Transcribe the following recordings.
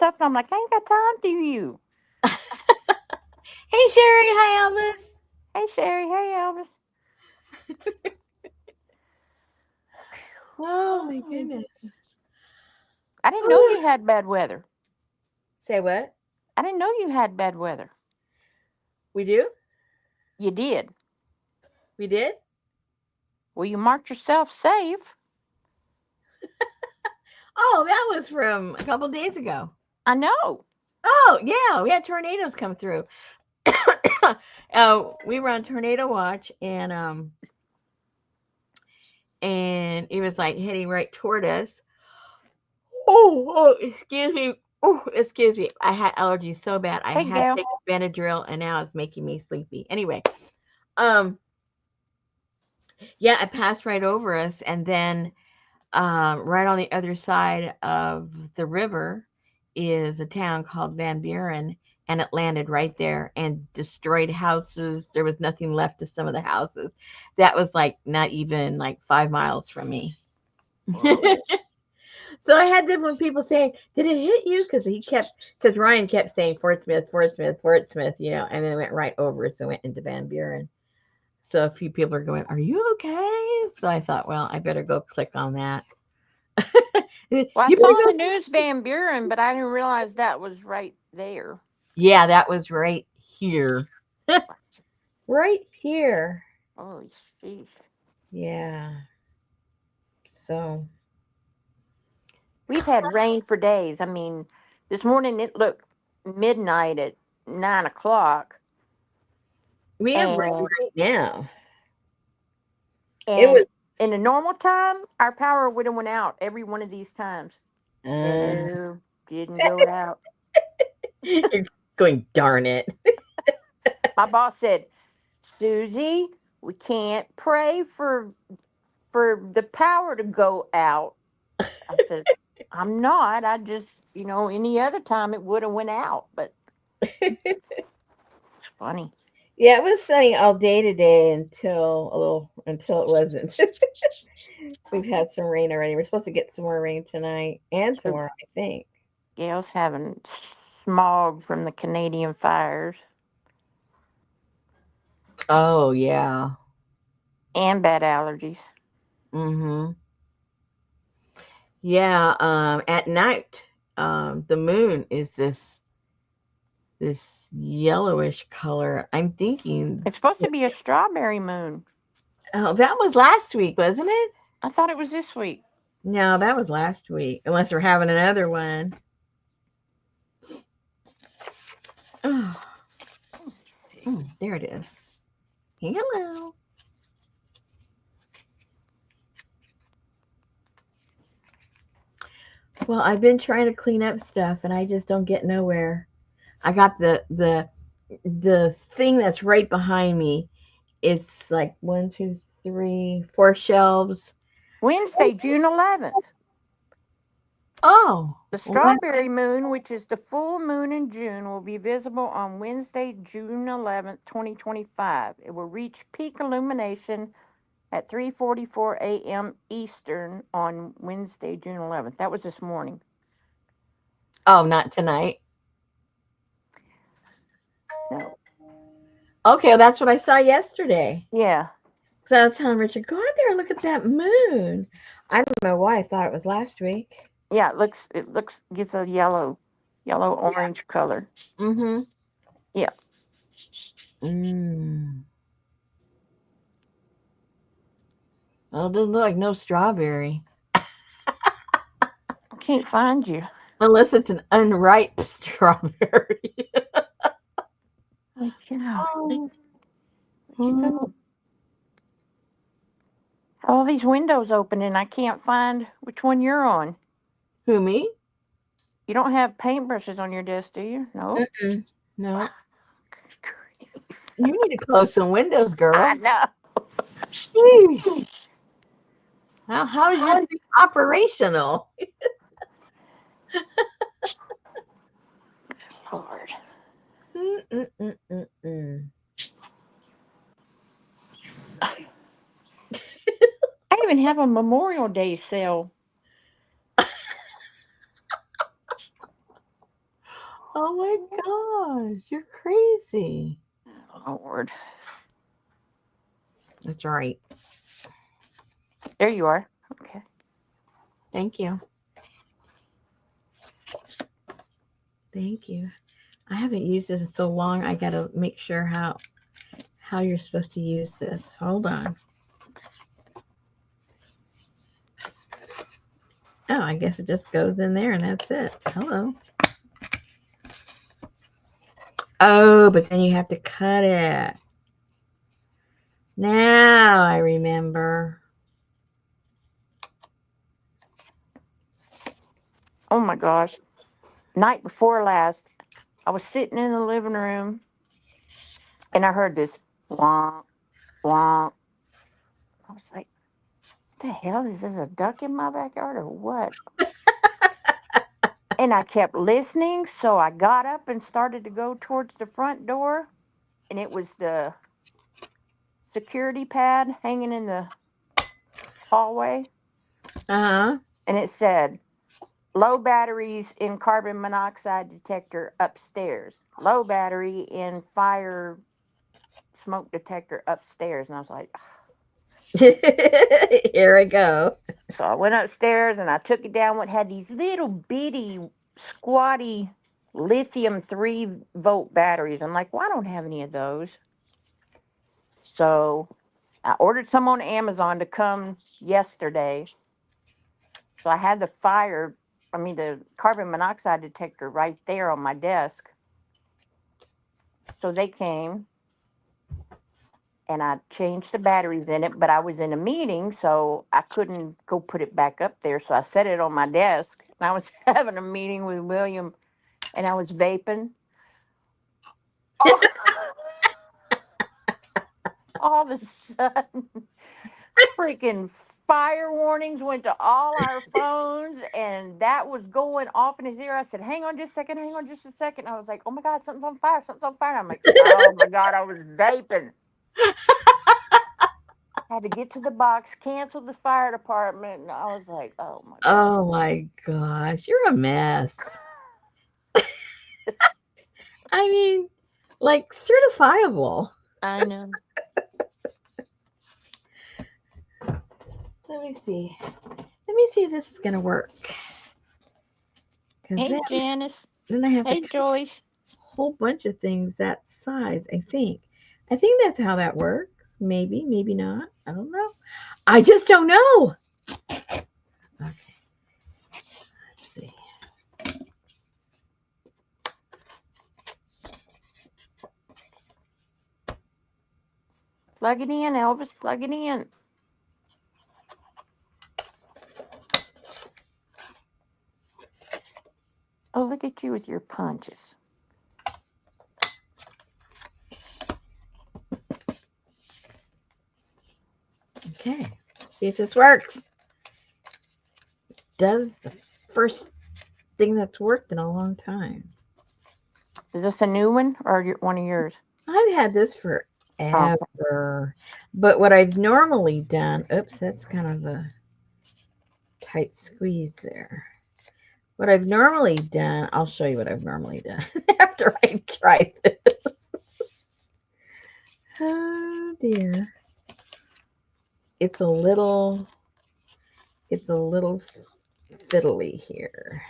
stuff, and I'm like, I ain't got time for you. Hey Sherry, hi Elvis. Hey, Sherry. Hey, Elvis. Oh my goodness. I didn't know you had bad weather. Say what? I didn't know you had bad weather. We do? You did. We did? Well, you marked yourself safe. Oh, that was from a couple days ago. I know. Oh, yeah, we had tornadoes come through. We were on tornado watch and it was like heading right toward us. Excuse me. Oh, excuse me. I had allergies so bad. I Hey, had to Gail. take a Benadryl and now it's making me sleepy. Anyway, um yeah, it passed right over us and then right on the other side of the river is a town called Van Buren, and it landed right there and destroyed houses. There was nothing left of some of the houses. That was like not even like 5 miles from me. Whoa. So I had different people saying, "Did it hit you?" Because Ryan kept saying Fort Smith, Fort Smith, Fort Smith, and then it went right over us and went into Van Buren. So a few people are going, "Are you okay?" So I thought, well, I better go click on that. Well, I You saw better on go. the news Van Buren, but I didn't realize that was right there. Yeah, that was right here. Right here. Holy sheesh. Yeah. So, We've had rain for days. I mean, this morning it looked midnight at 9 o'clock, we have rain and right now. It and was in a normal time, our power would have went out every one of these times. uh No, didn't go out. you're going darn it. My boss said, "Susie, we can't pray for the power to go out." I said, "I'm not. I just, any other time it would have went out, but it's funny." Yeah, it was sunny all day today until it wasn't. We've had some rain already. We're supposed to get some more rain tonight and So tomorrow, I think. Gail's having smog from the Canadian fires Oh yeah. and bad allergies. Mhm. Yeah, at night, the moon is this yellowish color. I'm thinking, It's supposed to be a strawberry moon. oh, that was last week, wasn't it? I thought it was this week. No, that was last week. Unless we're having another one. Oh, Let me see. there it is. Hello. Well, I've been trying to clean up stuff, and I just don't get nowhere. I got the thing that's right behind me. It's like one, two, three, four shelves. Wednesday, June 11th. Oh, The well, strawberry moon, which is the full moon in June, will be visible on Wednesday, June 11th, 2025. It will reach peak illumination at 3:44 a.m. Eastern on Wednesday, June 11th. That was this morning. oh, not tonight. No. Okay, well, that's what I saw yesterday. Yeah. So I was telling Richard, go out there and look at that moon. I don't know why I thought it was last week. Yeah, it looks gets a yellow orange color. Mm-hmm. Yeah. Mm. Well, it doesn't look like no strawberry. I can't find you. Unless it's an unripe strawberry. Like, Oh. where'd you go? All these windows open and I can't find which one you're on. Who, me? You don't have paintbrushes on your desk, do you? No. Mm-mm. No. You need to close some windows, I girl. know. Sheesh. How's your thing operational? Lord. Mm-mm-mm-mm-mm. I even have a Memorial Day sale. Oh my gosh, you're crazy. Lord. That's all right. There you are. Okay. Thank you. Thank you. I haven't used this in so long. I gotta make sure how you're supposed to use this. Hold on. Oh, I guess it just goes in there and that's it. Hello. Oh, but then you have to cut it. Now I remember. Oh my gosh. Night before last, I was sitting in the living room and I heard this wonk, wonk. I was like, the hell is this, a duck in my backyard or what? And I kept listening, so I got up and started to go towards the front door, and it was the security pad hanging in the hallway, Uh-huh. and it said, low batteries in carbon monoxide detector upstairs, low battery in fire smoke detector upstairs. And I was like, Here I go. so I went upstairs and I took it down. What had these little bitty, squatty lithium 3-volt batteries. I'm like, well, I don't have any of those. So I ordered some on Amazon to come yesterday. So I had the carbon monoxide detector right there on my desk. So they came and I changed the batteries in it, but I was in a meeting, so I couldn't go put it back up there. So I set it on my desk. And I was having a meeting with William and I was vaping. Oh, all of a sudden, freaking fire warnings went to all our phones and that was going off in his ear. I said, hang on just a second, hang on just a second. I was like, oh my God, something's on fire, something's on fire. And I'm like, oh my God, I was vaping. Had to get to the box, cancel the fire department. And I was like, oh my God. Oh my gosh, you're a mess. I mean, like certifiable. I know. Let me see. Let me see if this is gonna work. Because Hey, Janice. then I have to Hey, cut Joyce. a whole bunch of things that size. I think. I think that's how that works. Maybe, maybe not. I don't know. I just don't know. Okay, let's see. Plug it in, Elvis. Plug it in. Oh, look at you with your punches. Okay, see if this works. Does the first thing that's worked in a long time. Is this a new one or one of yours? I've had this Oh, forever. But what I've normally done, oops, that's kind of a tight squeeze there. What I've normally done, I'll show you what I've normally done after I try this. Oh dear. It's a little, it's a little fiddly here.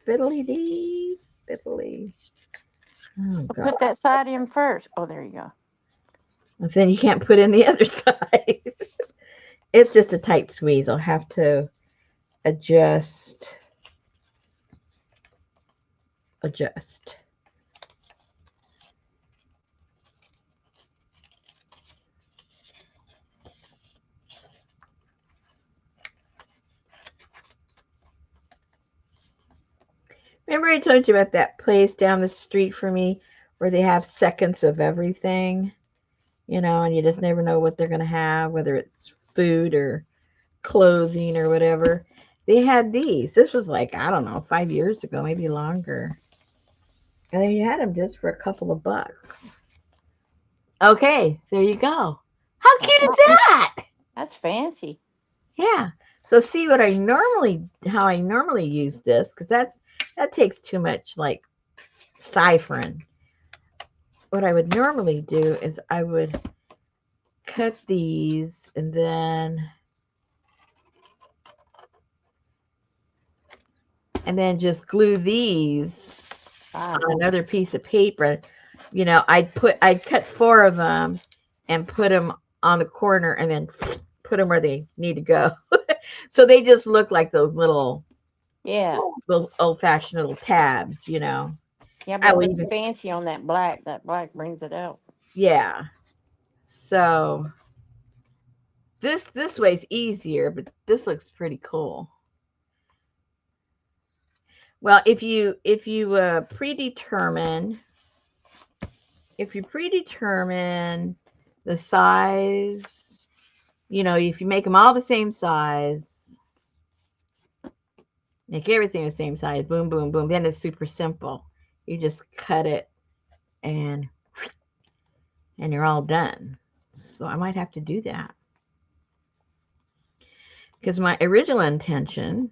Fiddly dee, fiddly. Oh well, god. put that side in first. Oh, there you go. And then you can't put in the other side. It's just a tight squeeze. I'll have to adjust. Adjust. Remember I told you about that place down the street from me where they have seconds of everything, and you just never know what they're going to have, whether it's food or clothing or whatever. They had these. This was like, I don't know, 5 years ago, maybe longer. And they had them just for a couple of bucks. Okay, there you go. How cute is Oh, that? that's fancy. Yeah. So see how I normally use this, because that takes too much like saffron. What I would normally do is I would cut these and then just glue these on Wow. another piece of paper. I'd cut four of them and put them on the corner and then put them where they need to go. So they just look like those Yeah. little old fashioned little tabs. Yeah, but I it would looks even fancy on that black. That black brings it out. yeah. So this way's easier, but this looks pretty cool. Well, if you predetermine the size, if you make them all the same size, make everything the same size, boom, boom, boom, then it's super simple. You just cut it and you're all done. So I might have to do that because my original intention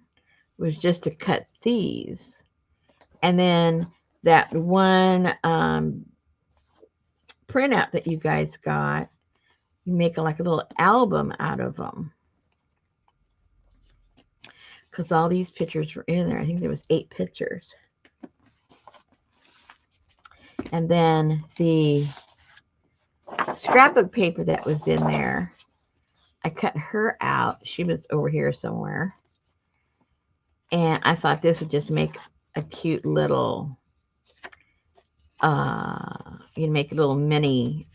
was just to cut these, and then that one printout that you guys got, you make like a little album out of them because all these pictures were in there. I think there was 8 pictures. And then the scrapbook paper that was in there, I cut her out. She was over here somewhere. And I thought this would just make a cute uh you make a little mini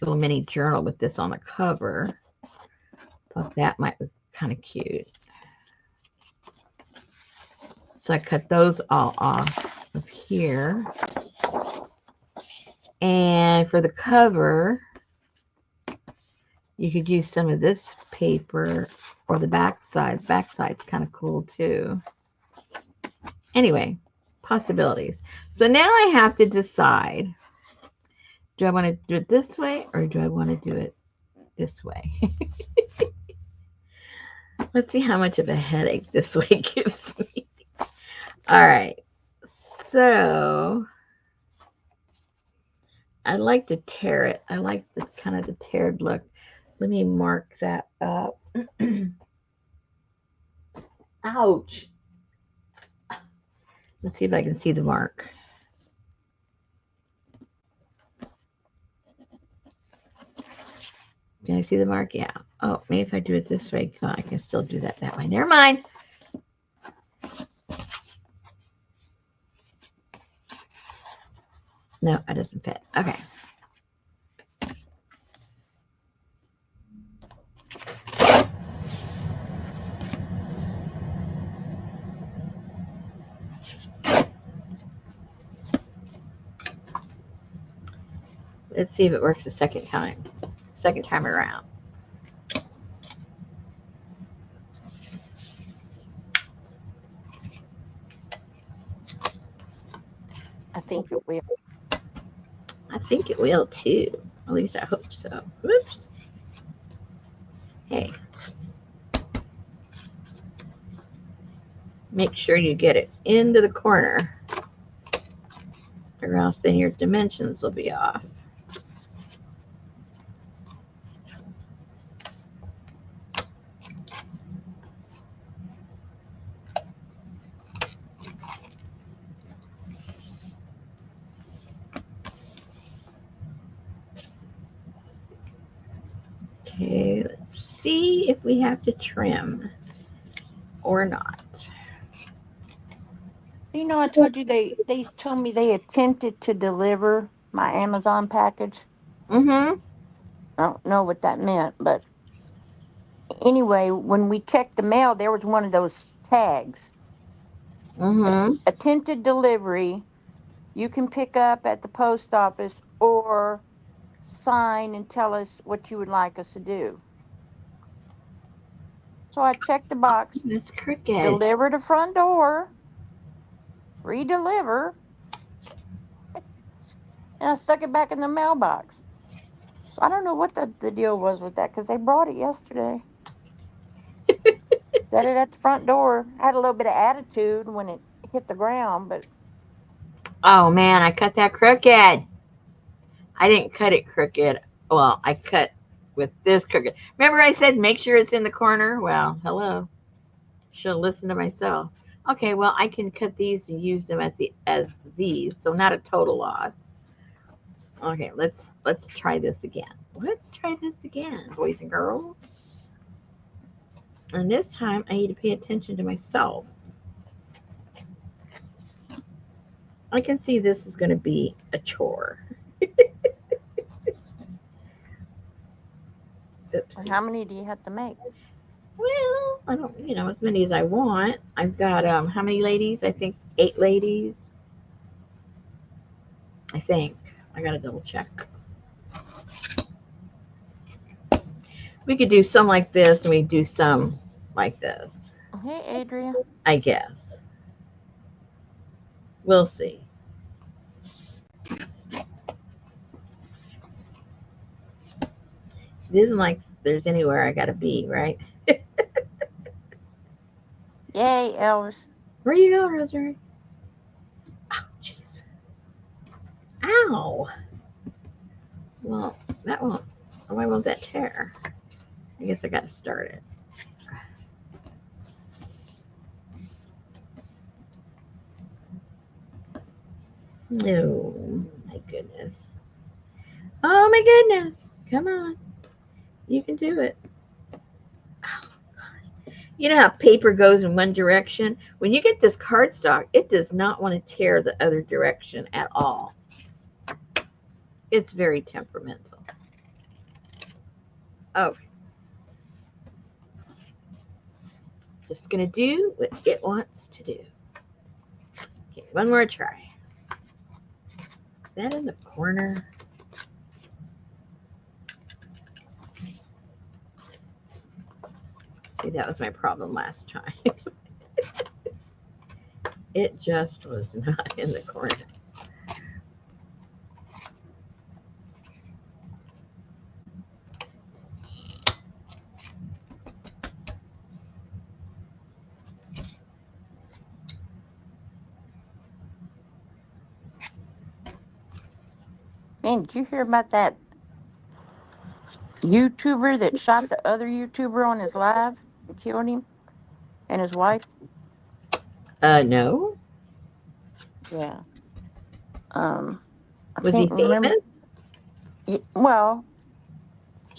journal with this on the cover. Thought that might be kind of cute. So I cut those all off of here. And for the cover, you could use some of this paper or the backside. Backside's kind of cool too. Anyway, possibilities. So now I have to decide, do I want to do it this way or do I want to do it this way? Let's see how much of a headache this way gives me. All right. So I like to tear it. I like the kind of the teared look. Let me mark that up. Ouch. Let's see if I can see the mark. Can I see the mark? Yeah. Oh, maybe if I do it this way, I can still do that way. Never mind. No, it doesn't fit. Okay. Let's see if it works the second time. Second time around. I think it will. I think it will too. At least I hope so. Whoops. Hey, make sure you get it into the corner, or else then your dimensions will be off. Okay, let's see if we have to trim or not. You know, I told you they told me they attempted to deliver my Amazon package. Mm-hmm. I don't know what that meant, but anyway, when we checked the mail, there was one of those tags. Mm-hmm. Attempted delivery. You can pick up at the post office or sign and tell us what you would like us to do. So I checked the box, That's crooked. deliver to front door, redeliver, and I stuck it back in the mailbox. So I don't know what the deal was with that because they brought it yesterday. Set it at the front door. I had a little bit of attitude when it hit the ground, but Oh man, I cut that crooked. I didn't cut it crooked. Well, I cut with this crooked. Remember I said make sure it's in the corner? Well, hello. Should have listened to myself. Okay, well I can cut these and use them as these, so not a total loss. Okay, let's try this again. Let's try this again, boys and girls. And this time I need to pay attention to myself. I can see this is going to be a chore. And Oopsie. how many do you have to make? Well, I don't, as many as I want. I've got how many ladies? I think 8 ladies. I think. I gotta double check. We could do some like this, and we do some like this. Hey, Adria. I guess we'll see. It isn't like there's anywhere I gotta be, right? Yay, Elvis. Where you go, Rosemary? Oh, jeez. Ow. Well, that won't. Why won't that tear? I guess I gotta start it. No, my goodness. Oh my goodness. Come on. You can do it. You know how paper goes in one direction? When you get this cardstock, it does not want to tear the other direction at all. It's very temperamental. Oh, it's just going to do what it wants to do. Okay, one more try. Is that in the corner? See, that was my problem last time. It just was not in the corner. Man, did you hear about that YouTuber that shot the other YouTuber on his live and killed him and his wife? No. Yeah. Um, I Was he can't remember. famous? Well,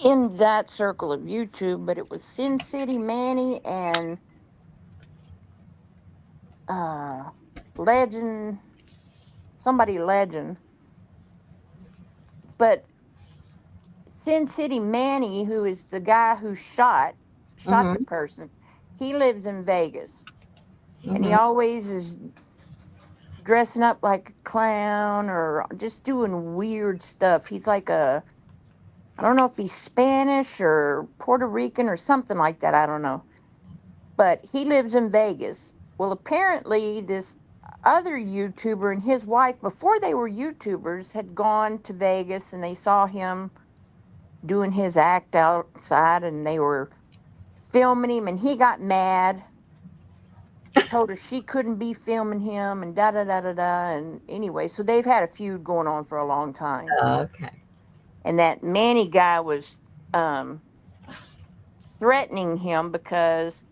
in that circle of YouTube, but it was Sin City Manny and uh Legend, somebody Legend. But Sin City Manny, who is the guy who shot Mm-hmm. the person, he lives in Vegas. And he Mm-hmm. always is dressing up like a clown or just doing weird stuff. He's like I don't know if he's Spanish or Puerto Rican or something like that. I don't know. But he lives in Vegas. Well, apparently, this other YouTuber and his wife, before they were YouTubers, had gone to Vegas and they saw him doing his act outside and they were filming him and he got mad, told her she couldn't be filming him and da da da da da. And anyway, so they've had a feud going on for a long time. Okay. And that Manny guy was um, threatening him because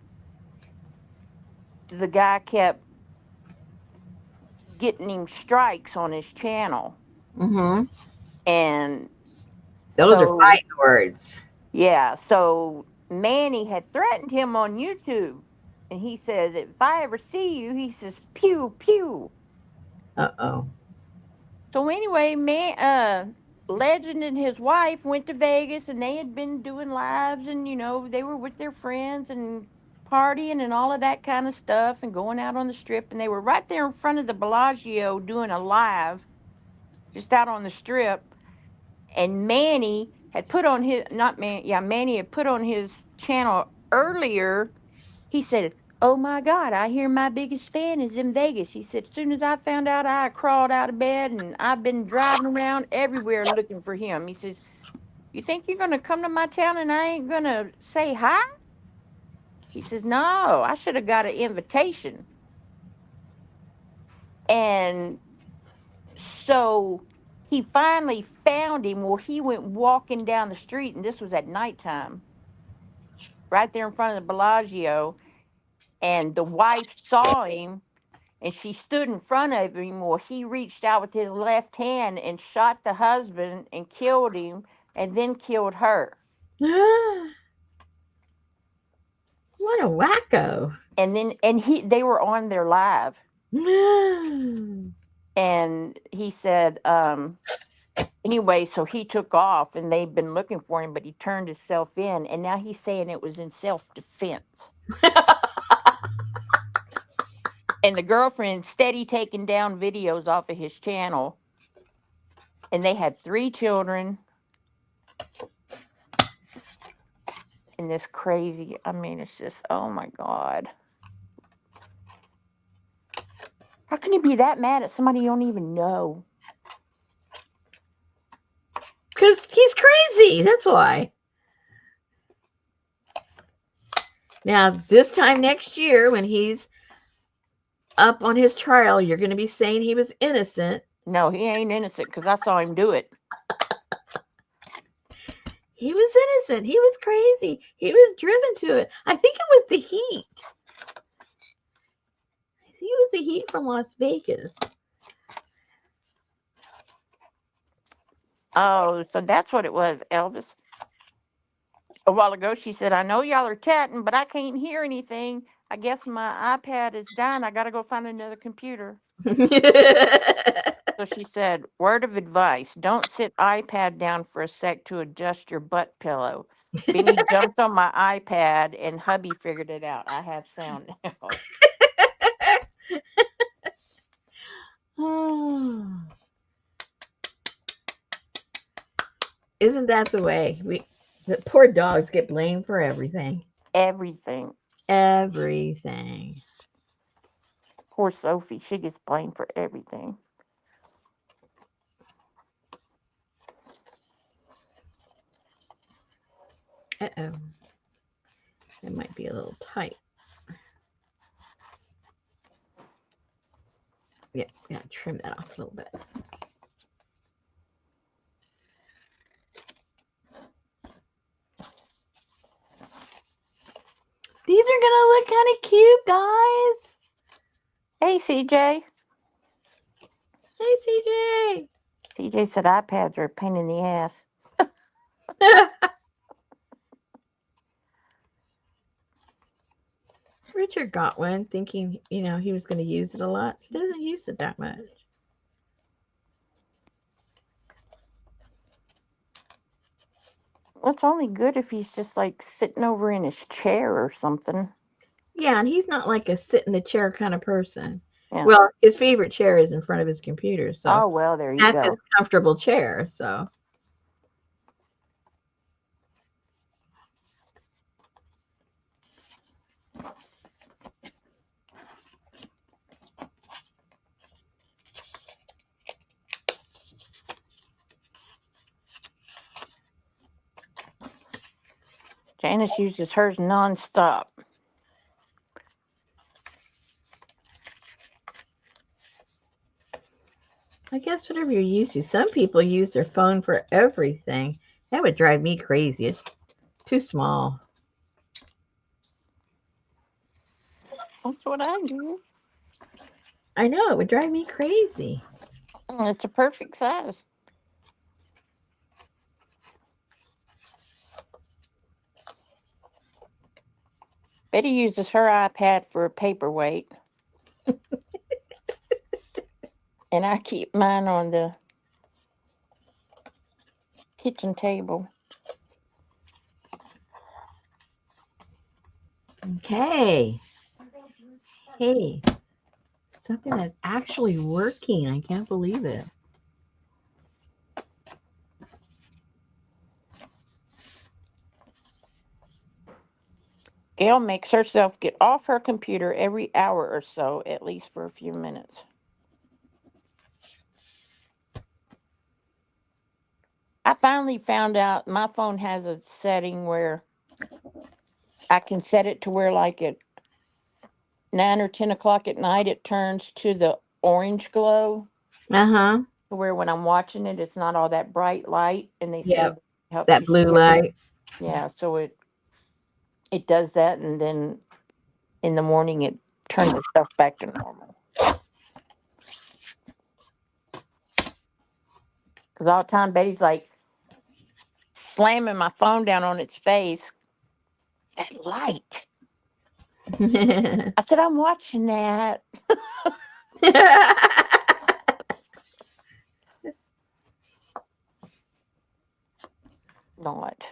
the guy kept getting him strikes on his channel. Mm-hmm. And Those are so, fighting words. yeah, so Manny had threatened him on YouTube. And he says, if I ever see you, he says, pew, pew. Uh-oh. So anyway, Legend and his wife went to Vegas and they had been doing lives and, they were with their friends and partying and all of that kind of stuff and going out on the strip. And they were right there in front of the Bellagio doing a live just out on the strip. And Manny had put on his not Man yeah, Manny had put on his channel earlier. He said, "Oh my God, I hear my biggest fan is in Vegas." He said, "As soon as I found out, I crawled out of bed and I've been driving around everywhere looking for him." He says, "You think you're gonna come to my town and I ain't gonna say hi?" He says, "No, I should have got an invitation." And So he finally found him. Well, he went walking down the street, and this was at nighttime, right there in front of the Bellagio. And the wife saw him, and she stood in front of him. Well, he reached out with his left hand and shot the husband and killed him, and then killed her. What a wacko. They were on there live, and he said, anyway, so he took off, and they've been looking for him, but he turned himself in, and now he's saying it was in self-defense. And the girlfriend steady taking down videos off of his channel, and they had 3 children. And this crazy, I mean, it's just, oh my God. How can you be that mad at somebody you don't even know? Because he's crazy. That's why. Now, this time next year, when he's up on his trial, you're going to be saying he was innocent. No, he ain't innocent because I saw him do it. He was innocent. He was crazy. He was driven to it. I think it was the heat. I think it was the heat from Las Vegas. Oh, so that's what it was, Elvis. A while ago, she said, I know y'all are chatting, but I can't hear anything. I guess my iPad is dying. I got to go find another computer. So she said, word of advice, don't sit iPad down for a sec to adjust your butt pillow. Benny jumped on my iPad and hubby figured it out. I have sound now. Isn't that the way? The poor dogs get blamed for everything. Everything. Everything. Poor Sophie, she gets blamed for everything. Uh-oh. It might be a little tight. Yeah, gotta trim that off a little bit. These are gonna look kind of cute, guys. Hey, CJ. Hey, CJ. CJ said iPads are a pain in the ass. Richard got one thinking, he was going to use it a lot. He doesn't use it that much. Well, it's only good if he's just like sitting over in his chair or something. Yeah, and he's not like a sit in the chair kind of person. Yeah. Well, his favorite chair is in front of his computer, so Oh, well, there you that's his go. comfortable chair. So Janice uses hers nonstop. I guess whatever you're used to. Some people use their phone for everything. That would drive me crazy. It's too small. That's what I do. I know, it would drive me crazy. It's the perfect size. Betty uses her iPad for a paperweight, and I keep mine on the kitchen table. Okay. Hey, something that's actually working. I can't believe it. Gail makes herself get off her computer every hour or so, at least for a few minutes. I finally found out my phone has a setting where I can set it to where, like, at 9 or 10 o'clock at night, it turns to the orange glow. Uh huh. where when I'm watching it, it's not all that bright light, and they say Yep. that helps That you blue skip. light. Yeah, so it does that, and then in the morning it turns the stuff back to normal. Because all the time Betty's like slamming my phone down on its face. That light. I said, I'm watching that. Not.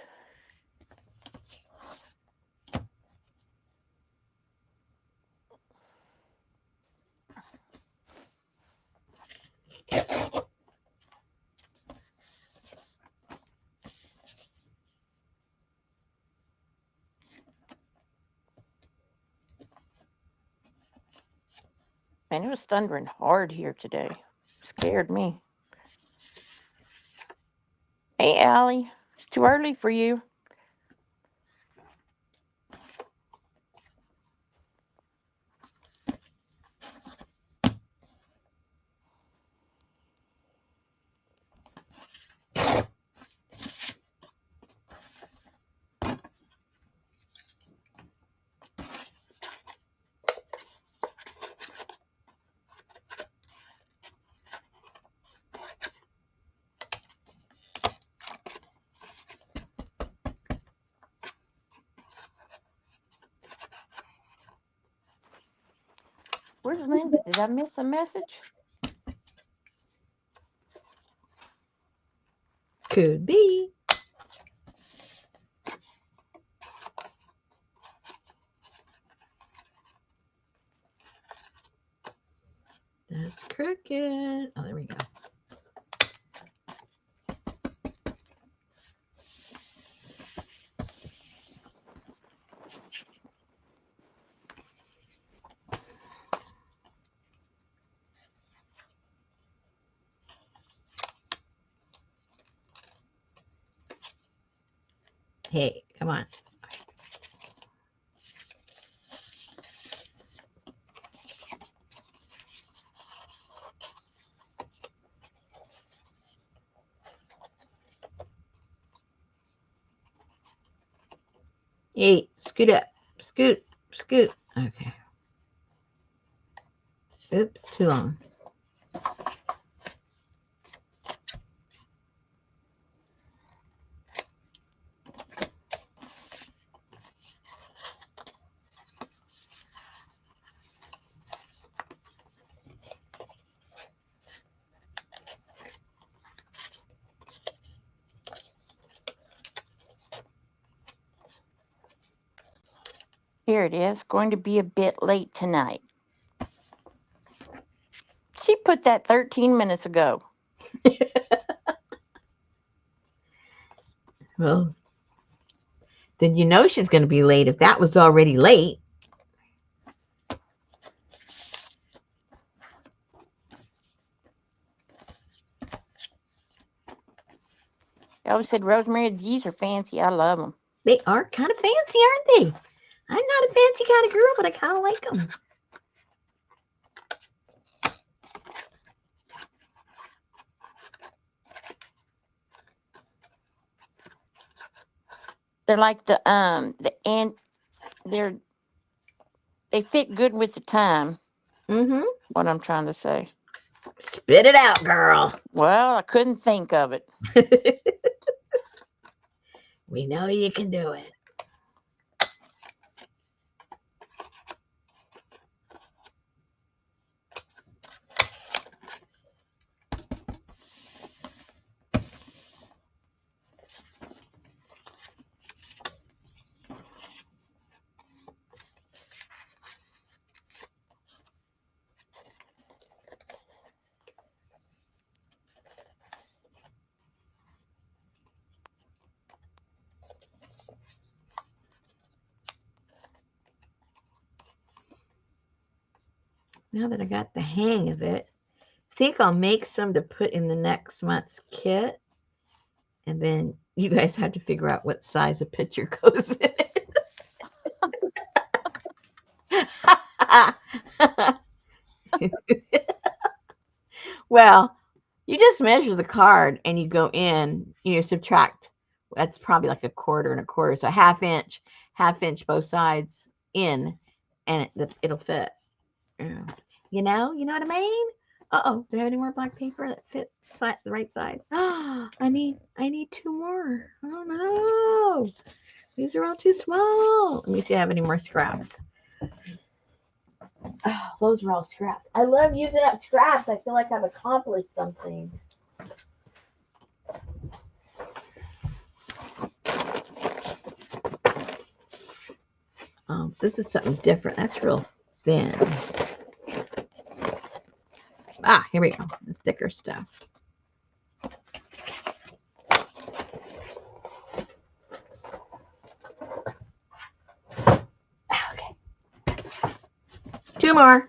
Man, it was thundering hard here today. Scared me. Hey, Allie. It's too early for you. Where's Linda? Did I miss a message? Could be. That's crooked. Oh, there we go. Hey, come on. Hey, scoot up. Scoot. Scoot. Okay. Oops, too long. Here it is. Going to be a bit late tonight. She put that 13 minutes ago. Well, then you know she's going to be late if that was already late. I always said, Rosemary, these are fancy. I love them. They are kind of fancy, aren't they? I'm not a fancy kind of girl, but I kind of like them. They're like they're they fit good with the time. Mm-hmm. What I'm trying to say. Spit it out, girl. Well, I couldn't think of it. We know you can do it. Now that I got the hang of it, I think I'll make some to put in the next month's kit. And then you guys have to figure out what size a picture goes in it. Well, You just measure the card and you go in, subtract. That's probably like a quarter and a quarter. So half inch both sides in, and it'll fit. Yeah. You know what I mean? Uh-oh, do I have any more black paper that fit the right size? I need two more. Oh no. These are all too small. Let me see if I have any more scraps. Oh, those are all scraps. I love using up scraps. I feel like I've accomplished something. This is something different. That's real thin. Ah, here we go. The thicker stuff. Okay. Two more.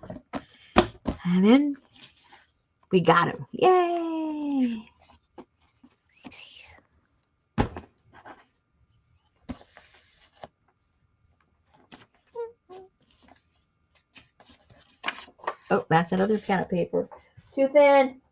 And then we got him. Yay! Oh, that's another kind of paper. Too thin.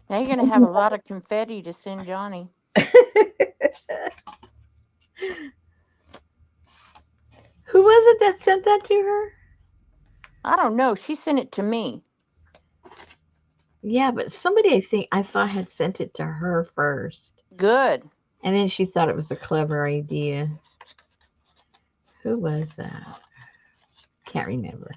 Now you're going to have a lot of confetti to send Johnny. Who was it that sent that to her? I don't know. She sent it to me. Yeah, but somebody I thought had sent it to her first. Good. And then she thought it was a clever idea. Who was that? Can't remember.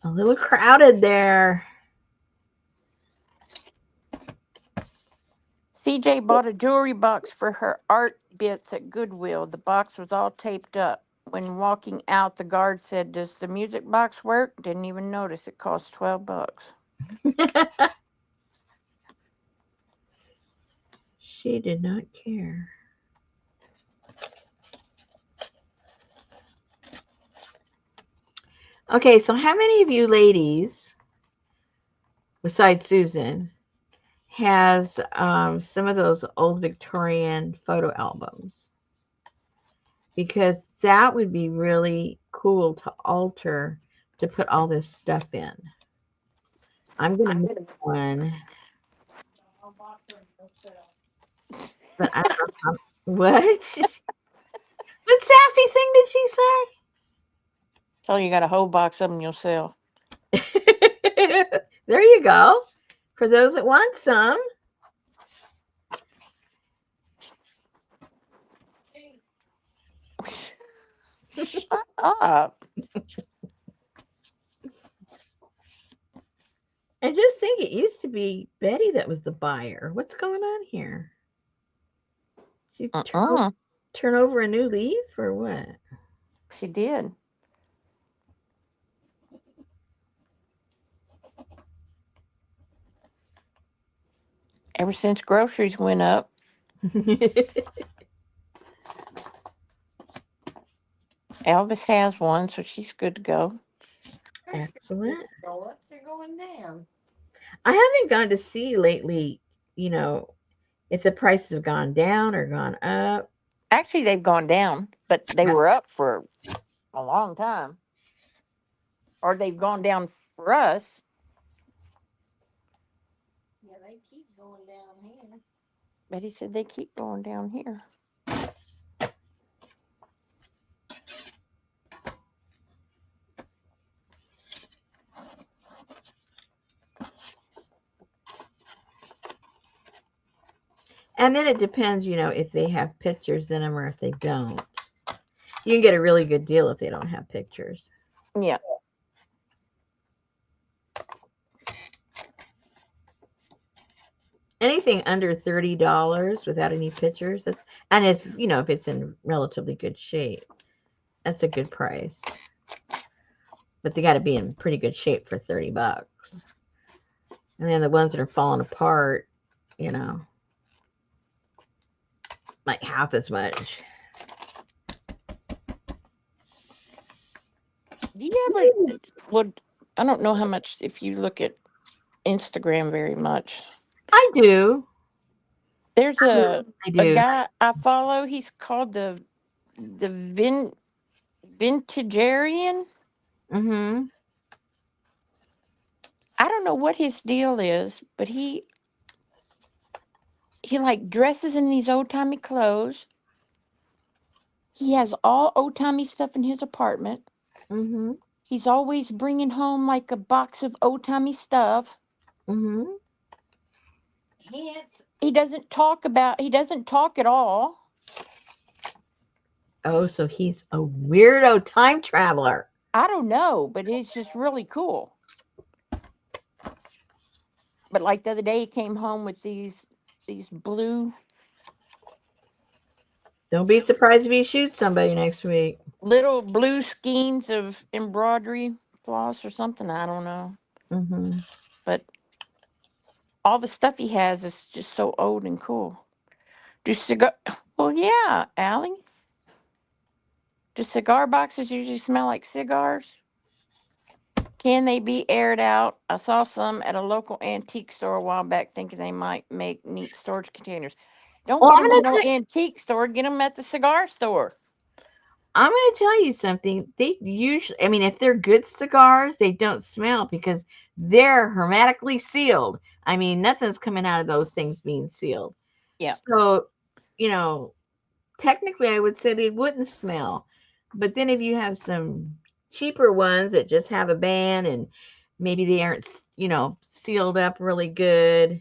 A little crowded there. CJ bought a jewelry box for her art bits at Goodwill. The box was all taped up. When walking out, the guard said, "Does the music box work?" Didn't even notice it cost $12. She did not care. Okay, so how many of you ladies, besides Susan, has some of those old Victorian photo albums? Because that would be really cool to alter to put all this stuff in. I'm going to make one, but I don't know how. What? What sassy thing did she So you got a whole box of them yourself. say? There you go. For those that want some. Shut up. I just think it used to be Betty that was the buyer. What's going on here? Did you Uh-uh. turn over a new leaf or what? She did. Ever since groceries went up, Elvis has one, so she's good to go. Excellent. They're going down. I haven't gone to see lately, you know, if the prices have gone down or gone up. Actually, they've gone down, but they were up for a long time. or they've gone down for us. Yeah, they keep going down here. Betty said they keep going down here. And then it depends, if they have pictures in them or if they don't. You can get a really good deal if they don't have pictures. Yeah. Anything under $30 without any pictures, and it's if it's in relatively good shape, that's a good price. But they got to be in pretty good shape for $30. And then the ones that are falling apart, you know, like half as much. Do you ever would I don't know how much if you look at Instagram very much. I do. There's I a do. guy I follow. He's called the Vintagarian. Mhm. I don't know what his deal is, but he like dresses in these old timey clothes. He has all old timey stuff in his apartment. Mhm. He's always bringing home like a box of old timey stuff. Mhm. He doesn't talk at all. Oh, so he's a weirdo time traveler. I don't know, but it's just really cool. But like the other day, he came home with these blue Don't be surprised if he shoots somebody next week. little blue skeins of embroidery floss or something. I don't know, Mhm. but all the stuff he has is just so old and cool. Do cigar? Well, yeah, Allie. Do cigar boxes usually smell like cigars? Can they be aired out? I saw some at a local antique store a while back, thinking they might make neat storage containers. Don't Well, get them at no antique store. Get them at the cigar store. I'm going to tell you something. They usually, I mean, if they're good cigars, they don't smell because they're hermetically sealed. I mean, nothing's coming out of those things being sealed. Yeah, So, you know, technically, I would say they wouldn't smell. But then if you have some cheaper ones that just have a band and maybe they aren't, sealed up really good.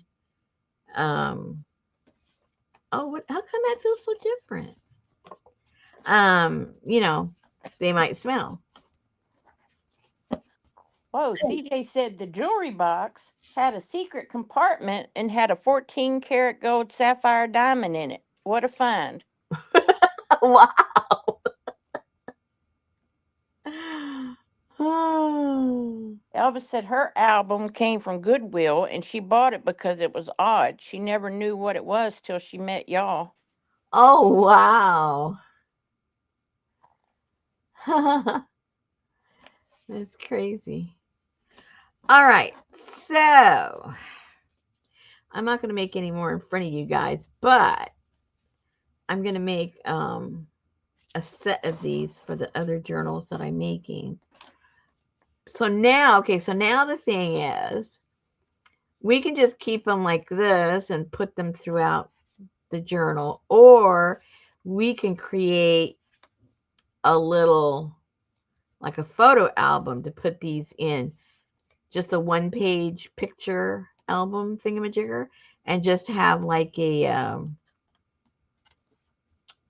Um, oh, how come that feels so different? You know, they might smell. whoa, CJ said the jewelry box had a secret compartment and had a 14 karat gold sapphire diamond in it. What a find. Wow. Oh. Elvis said her album came from Goodwill and she bought it because it was odd. She never knew what it was till she met y'all. Oh, wow. That's crazy. All right. So, I'm not going to make any more in front of you guys, but I'm going to make a set of these for the other journals that I'm making. So now the thing is, we can just keep them like this and put them throughout the journal, or we can create a little, like a photo album to put these in, just a one-page picture album thingamajigger, and just have like a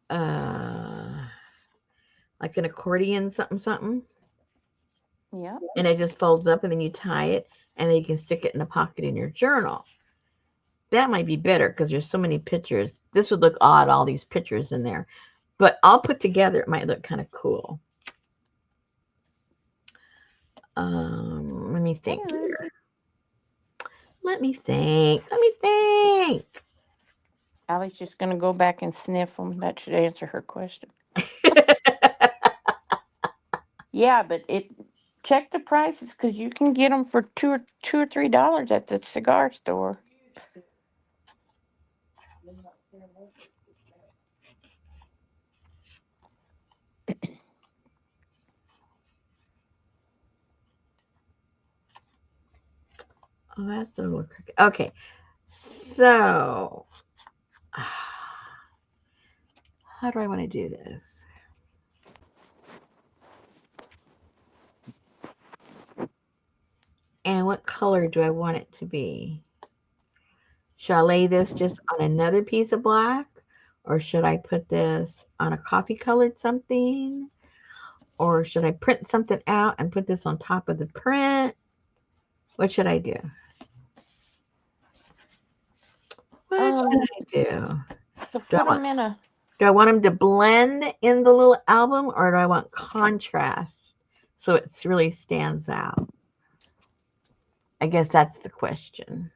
uh, like an accordion something something, Yep. and it just folds up, and then you tie it, and then you can stick it in a pocket in your journal. That might be better because there's so many pictures. This would look odd, all these pictures in there. But all put together, it might look kind of cool. Let me Hey, think Lucy. here. Let me think. Let me think. Allie's just going to go back and sniff them. That should answer her question. Yeah, but it check the prices because you can get them for two or $3 at the cigar store. Oh, that's a little crooked. Okay, so how do I want to do this? And what color do I want it to be? Should I lay this just on another piece of black? Or should I put this on a coffee colored something? Or should I print something out and put this on top of the print? What should I do? What should Um, I do? to Do I put want them in a. do I want them to blend in the little album, or do I want contrast so it really stands out? I guess that's the question.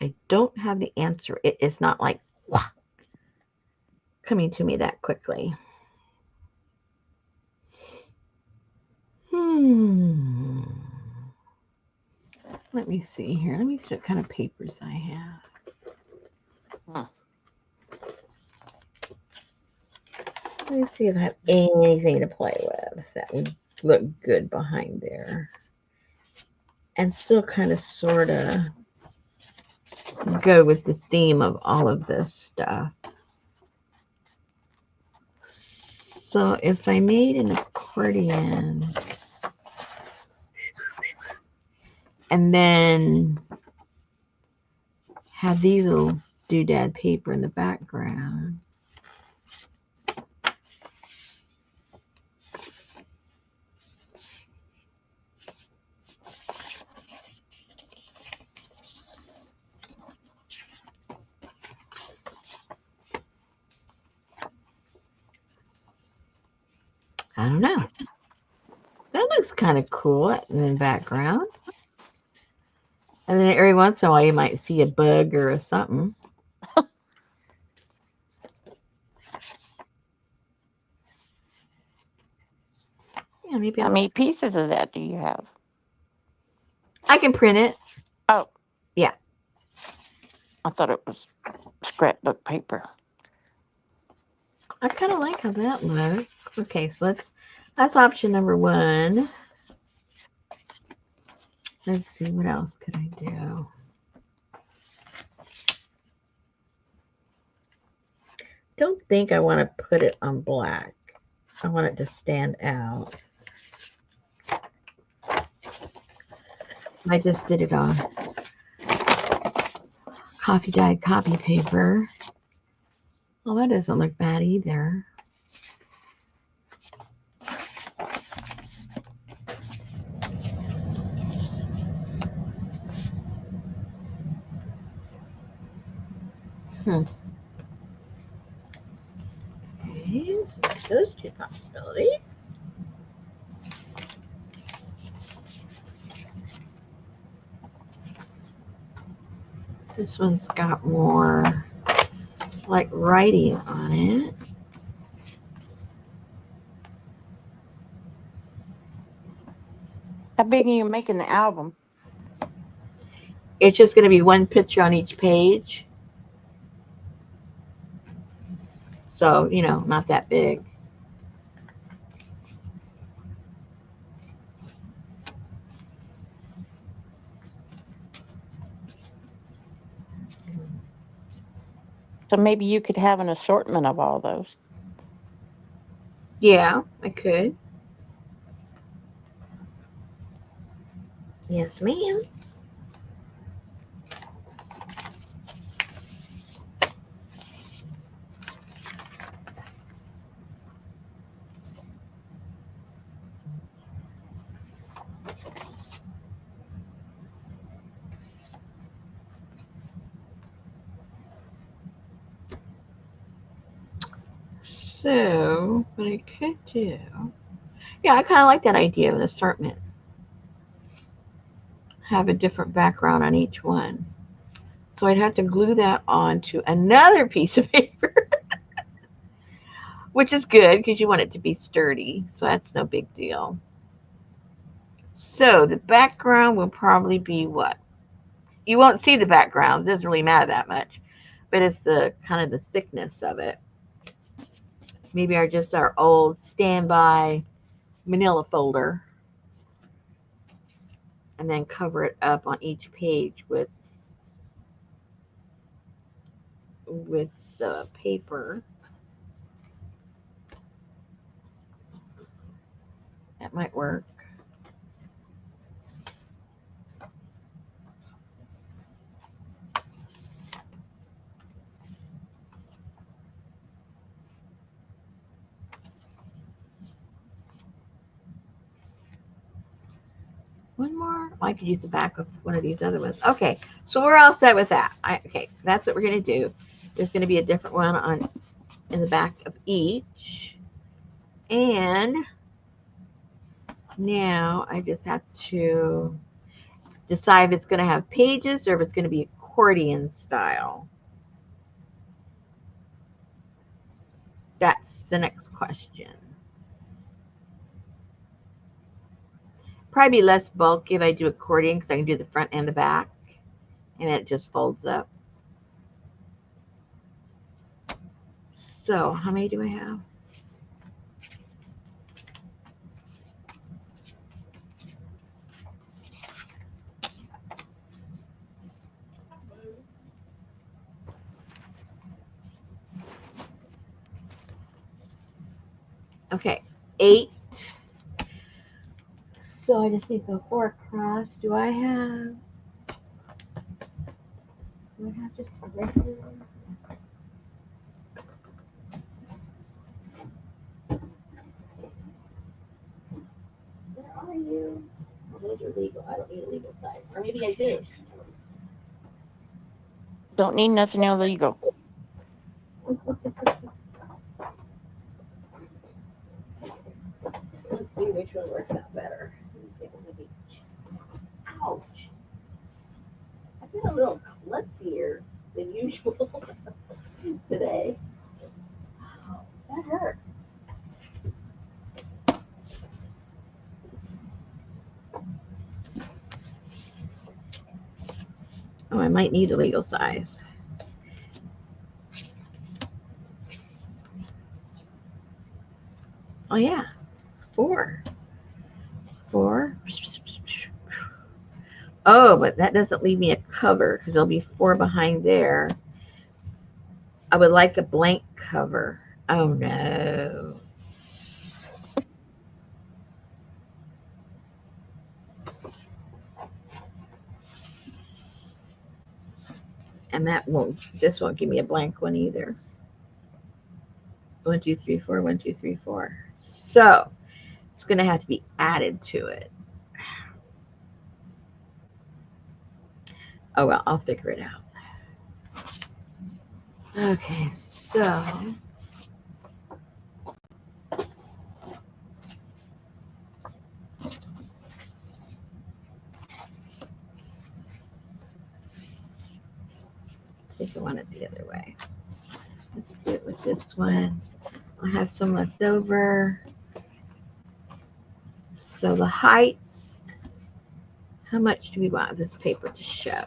I don't have the answer. It is not like coming to me that quickly. Hmm. Let me see here. Let me see what kind of papers I have. Hmm. Let me see if I have anything to play with that would look good behind there. And still kind of sort of go with the theme of all of this stuff. So if I made an accordion and then have these little doodad paper in the background. I don't know. That looks kind of cool in the background. And then every once in a while you might see a bug or a something. Yeah, maybe How many pieces of that do you have? I can print it. Oh, Yeah. I thought it was scrapbook paper. I kind of like how that looks. Okay, so that's option number one. Let's see, what else could I do? Don't think I want to put it on black. I want it to stand out. I just did it on coffee dyed copy paper. Well, that doesn't look bad either. Hmm. Okay, so those two possibilities. This one's got more like writing on it. How big are you making the album? It's just going to be one picture on each page. So, not that big. So maybe you could have an assortment of all those. Yeah, I could. Yes, ma'am. So, what I could do. Yeah, I kind of like that idea of an assortment. Have a different background on each one. So I'd have to glue that onto another piece of paper, which is good because you want it to be sturdy. So that's no big deal. So the background will probably be what? You won't see the background. It doesn't really matter that much. But it's the kind of the thickness of it. Maybe just our old standby manila folder and then cover it up on each page with the paper. That might work. One more. I could use the back of one of these other ones. Okay, so we're all set with that. Okay, that's what we're gonna do. There's gonna be a different one on in the back of each, and now I just have to decide if it's gonna have pages or if it's gonna be accordion style. That's the next question. Probably be less bulky if I do accordion because I can do the front and the back, and then it just folds up. So how many do I have? Okay, 8. So I just need to go 4 across. Do I have just a regular? Where are you? Oh, those are legal. I don't need a legal size. Or maybe I do. Don't need nothing illegal. Let's see which one works out better. Take one of each. Ouch. I feel a little clippier than usual today. Wow, that hurt. Oh, I might need a legal size. Oh yeah, 4. 4. Oh, but that doesn't leave me a cover because there'll be 4 behind there. I would like a blank cover. Oh no. And this won't give me a blank one either. 1, 2, 3, 4, 1, 2, 3, 4. So it's going to have to be added to it. Oh well, I'll figure it out. Okay, so I think I want it the other way. Let's do it with this one. I'll have some left over. So the height, how much do we want this paper to show?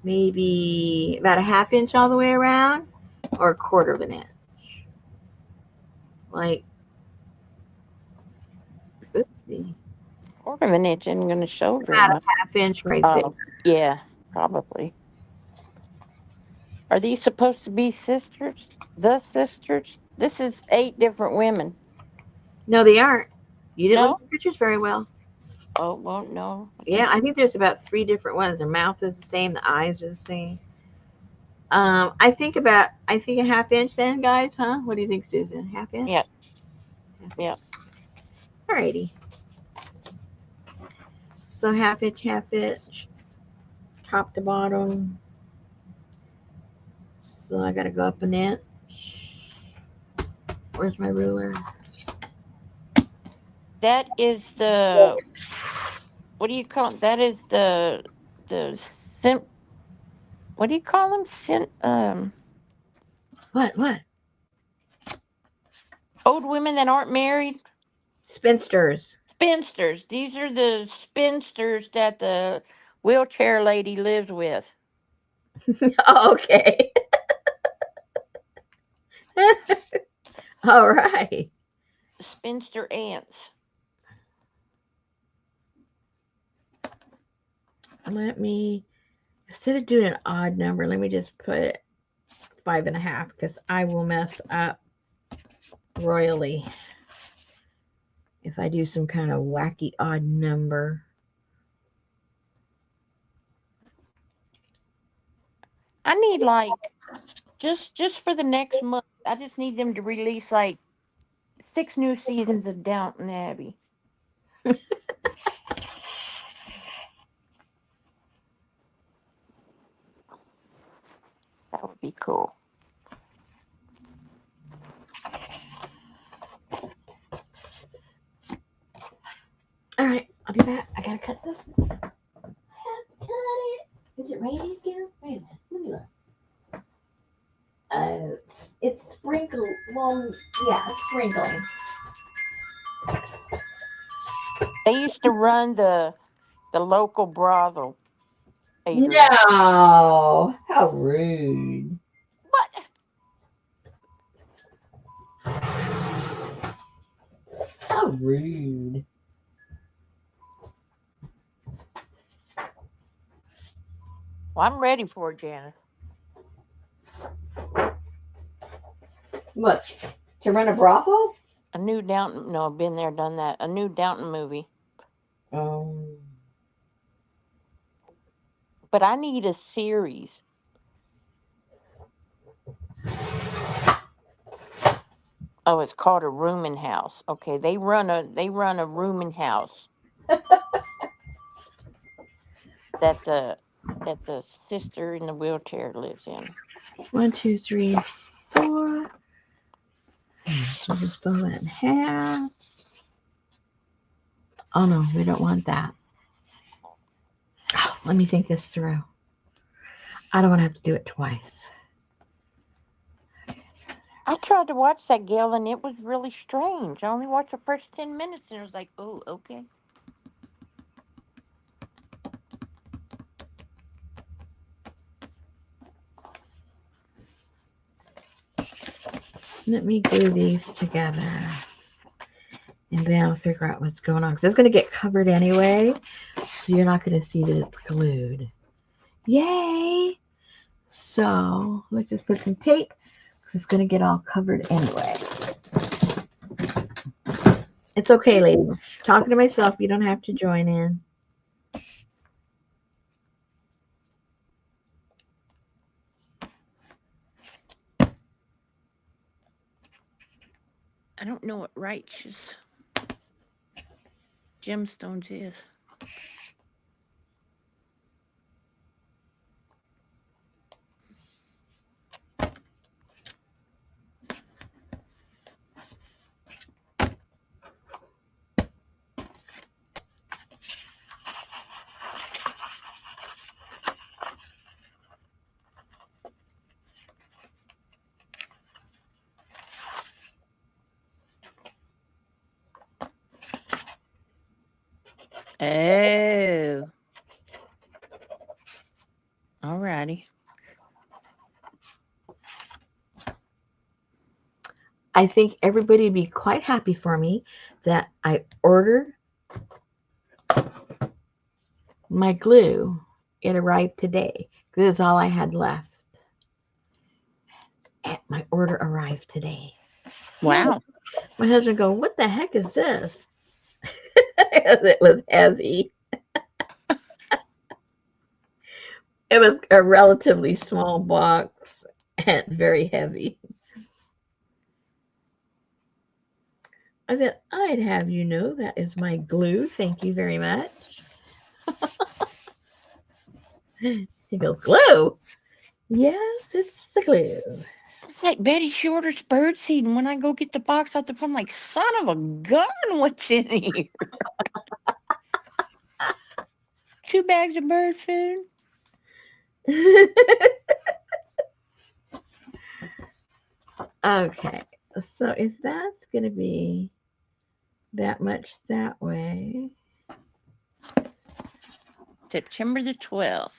Maybe about a 1/2 inch all the way around or a 1/4 of an inch. Like, oopsie. 1/4 of an inch isn't going to show very About much. a 1/2 inch right there. Oh, yeah, probably. Are these supposed to be sisters? The sisters? This is 8 different women. No, they aren't. You didn't look No? at the pictures very well. Oh, well, no. I Yeah, can't. I think there's about 3 different ones. Their mouth is the same, the eyes are the same. I think a 1/2 inch then, guys, huh? What do you think, Susan? 1/2 inch? Yeah, 1/2 yeah. inch. Alrighty. So 1/2 inch, top to bottom. So I gotta go up an inch. Where's my ruler? That is the, what do you call it? That is the, sim, what do you call them? What? Old women that aren't married? Spinsters. Spinsters. These are the spinsters that the wheelchair lady lives with. Oh, okay. All right. spinster aunts. Let me, instead of doing an odd number, let me just put 5.5 because I will mess up royally if I do some kind of wacky odd number. I need like just for the next month. I just need them to release like 6 new seasons of Downton Abbey. That would be cool. All right, I'll be back. I gotta cut this. Cut it. Is it raining again? Wait a minute. Let me look. Uh, it's sprinkling. Well, yeah, it's sprinkling. They used to run the local brothel, Adrian. No, how rude. What? How rude. Well, I'm ready for it, Janice. What? To run a brothel? A new Downton. No, I've been there, done that. A new Downton movie. Um, But I need a series. Oh, it's called a rooming house. Okay, they run a rooming house that the sister in the wheelchair lives in. 1, 2, 3, 4. So just fill that in half. Oh no, we don't want that. Oh, let me think this through. I don't want to have to do it twice. I tried to watch that, Gail, and it was really strange. I only watched the first 10 minutes, and it was like, oh, okay. Let me glue these together. And then I'll figure out what's going on. Because it's going to get covered anyway. So you're not going to see that it's glued. Yay! So let's just put some tape. Because it's going to get all covered anyway. It's okay, ladies. Talking to myself. You don't have to join in. I don't know what righteous gemstones is. Oh, alrighty. I think everybody would be quite happy for me that I ordered my glue. It arrived today. This is all I had left. And my order arrived today. Yay. Wow. My husband go, what the heck is this? It was heavy. It was a relatively small box and very heavy. I said, I'd have you know that is my glue. Thank you very much. He goes, glue? Yes, it's the glue. It's like Betty Shorter's birdseed, and when I go get the box out the phone, I'm like, son of a gun, what's in here? 2 bags of bird food? Okay, so if that's going to be that much that way, September the 12th.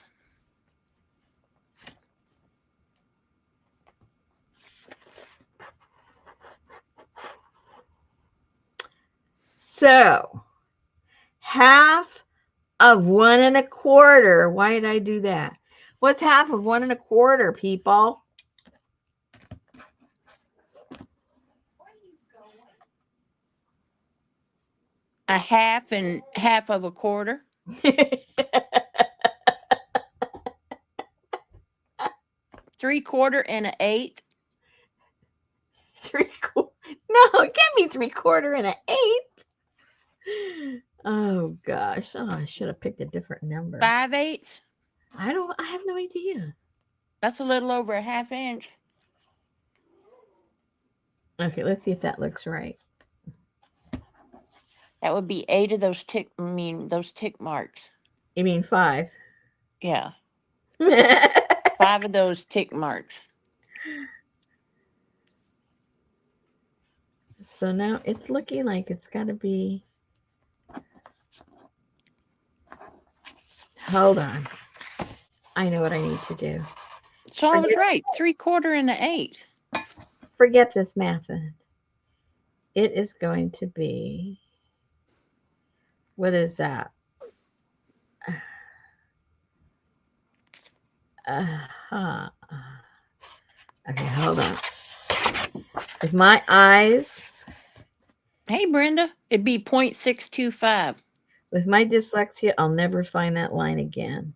So half of 1 1/4. Why did I do that? What's half of 1 1/4, people? A half and half of a quarter. 3/4 and an eighth. 3/4. No, it can't be 3/4 and an eighth. Oh gosh. Oh, I should have picked a different number. 5/8. I have no idea. That's a little over a half inch. Okay, let's see if that looks right. That would be 8 of those tick. I mean, those tick marks. You mean 5? Yeah, 5 of those tick marks. So now it's looking like it's got to be. Hold on. I know what I need to do. So I was Forget, right. 3/4 and an eighth. forget this math. It is going to be. What is that? Uh, okay, hold on. With my eyes, Hey, Brenda, it'd be 0.625. with my dyslexia, I'll never find that line again.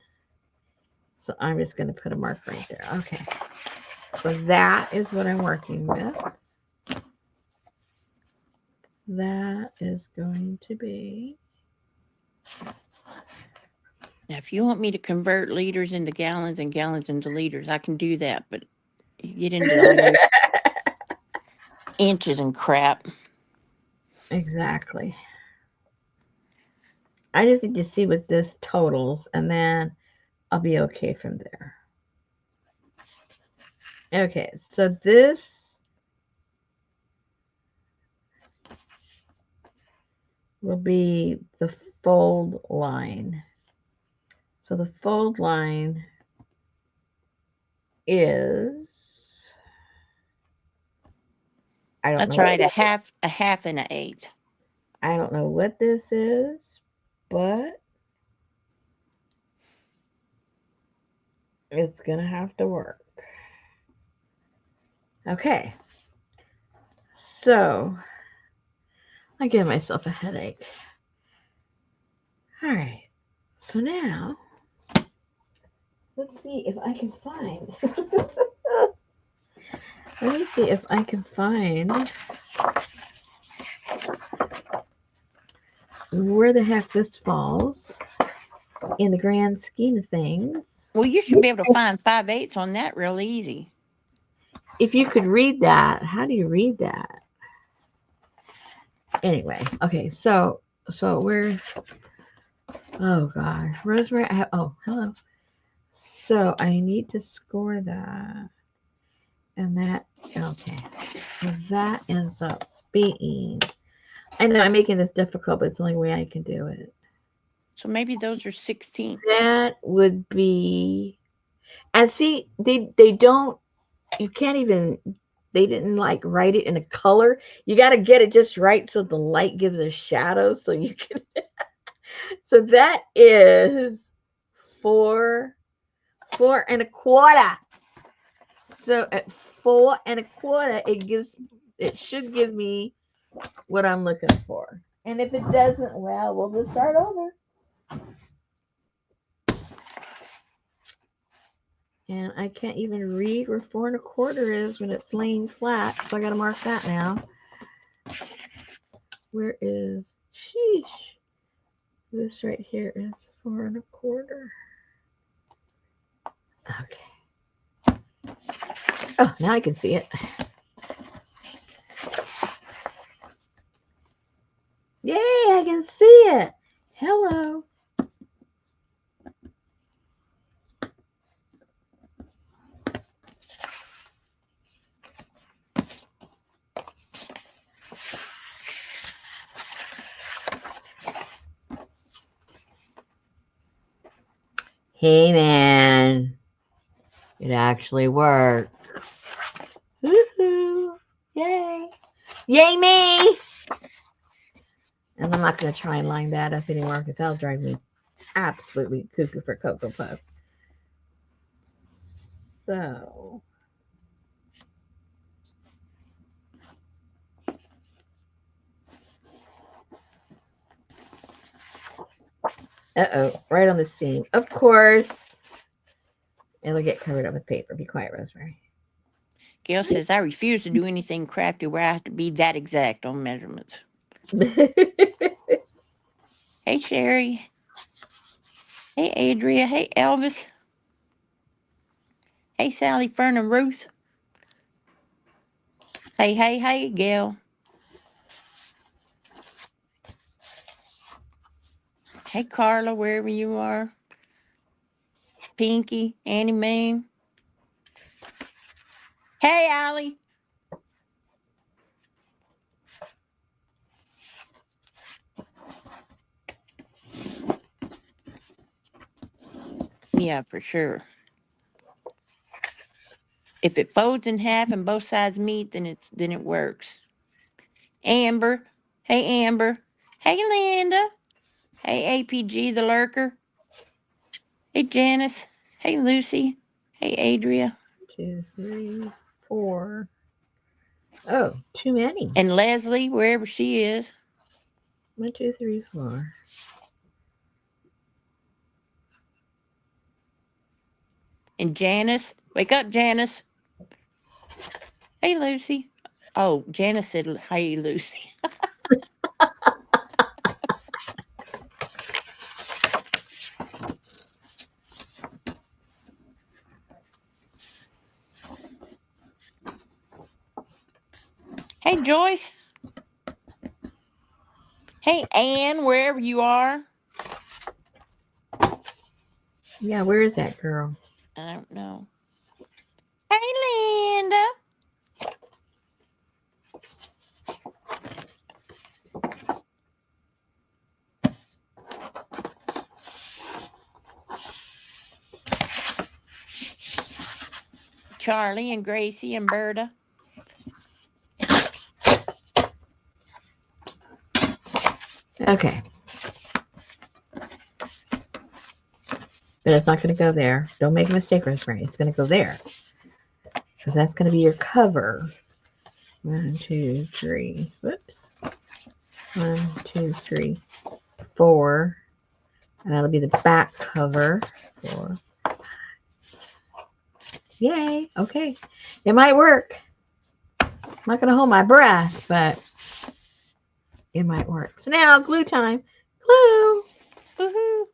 So I'm just going to put a mark right there. Okay. So that is what I'm working with. That is going to be. Now, if you want me to convert liters into gallons and gallons into liters, I can do that. But you get into all those inches and crap. Exactly. I just need to see what this totals, and then I'll be okay from there. Okay, so this will be the fold line. So the fold line is, I don't That's know right, a half, and an eighth. I don't know what this is, but it's gonna have to work. Okay, so I give myself a headache. All right, so now let's see if I can find. Let me see if I can find where the heck this falls in the grand scheme of things. Well, you should be able to find 5/8 on that real easy. If you could read that, how do you read that? Anyway, okay, so we're, oh god, Rosemary, oh, hello. So I need to score that, and that, okay, so that ends up being, I know I'm making this difficult, but it's the only way I can do it. So maybe those are 16ths. That would be, and see, they don't, you can't even, they didn't like write it in a color. You got to get it just right so the light gives a shadow so you can. So that is 4.25. So at 4.25, it should give me what I'm looking for. And if it doesn't, well, we'll just start over. And I can't even read where 4.25 is when it's laying flat, so I got to mark that now. Where is, sheesh, this right here is 4.25. Okay. Oh, now I can see it. Yay, I can see it. Hello. Hey, man. It actually works. Woohoo. Yay. Yay me. And I'm not going to try and line that up anymore because that'll drive me absolutely cuckoo for Cocoa Puff. So, uh-oh, right on the seam. Of course, it'll get covered up with paper. Be quiet, Rosemary. Gail says, I refuse to do anything crafty where I have to be that exact on measurements. Hey, Sherry. Hey, Adria. Hey, Elvis. Hey, Sally, Fern, and Ruth. Hey, hey, hey, Gail. Hey, Carla, wherever you are. Pinky, Annie Mae. Hey, Allie. Yeah, for sure. If it folds in half and both sides meet, then it works. Amber. Hey, Amber. Hey, Linda. Hey, APG the lurker. Hey, Janice. Hey, Lucy. Hey, Adria. 2, 3, 4. Oh, too many. And Leslie, wherever she is. 1, 2, 3, 4. And Janice. Wake up, Janice. Hey, Lucy. Oh, Janice said, hey, Lucy. Hey, Joyce. Hey, Ann, wherever you are. Yeah, where is that girl? I don't know. Hey, Linda. Charlie and Gracie and Berta. Okay. But it's not going to go there. Don't make a mistake, Rosemary. It's going to go there. Because that's going to be your cover. 1, 2, 3. Whoops. 1, 2, 3, 4. And that'll be the back cover. 4. Yay. Okay. It might work. I'm not going to hold my breath, but it might work. So now, glue time. Glue. Woohoo.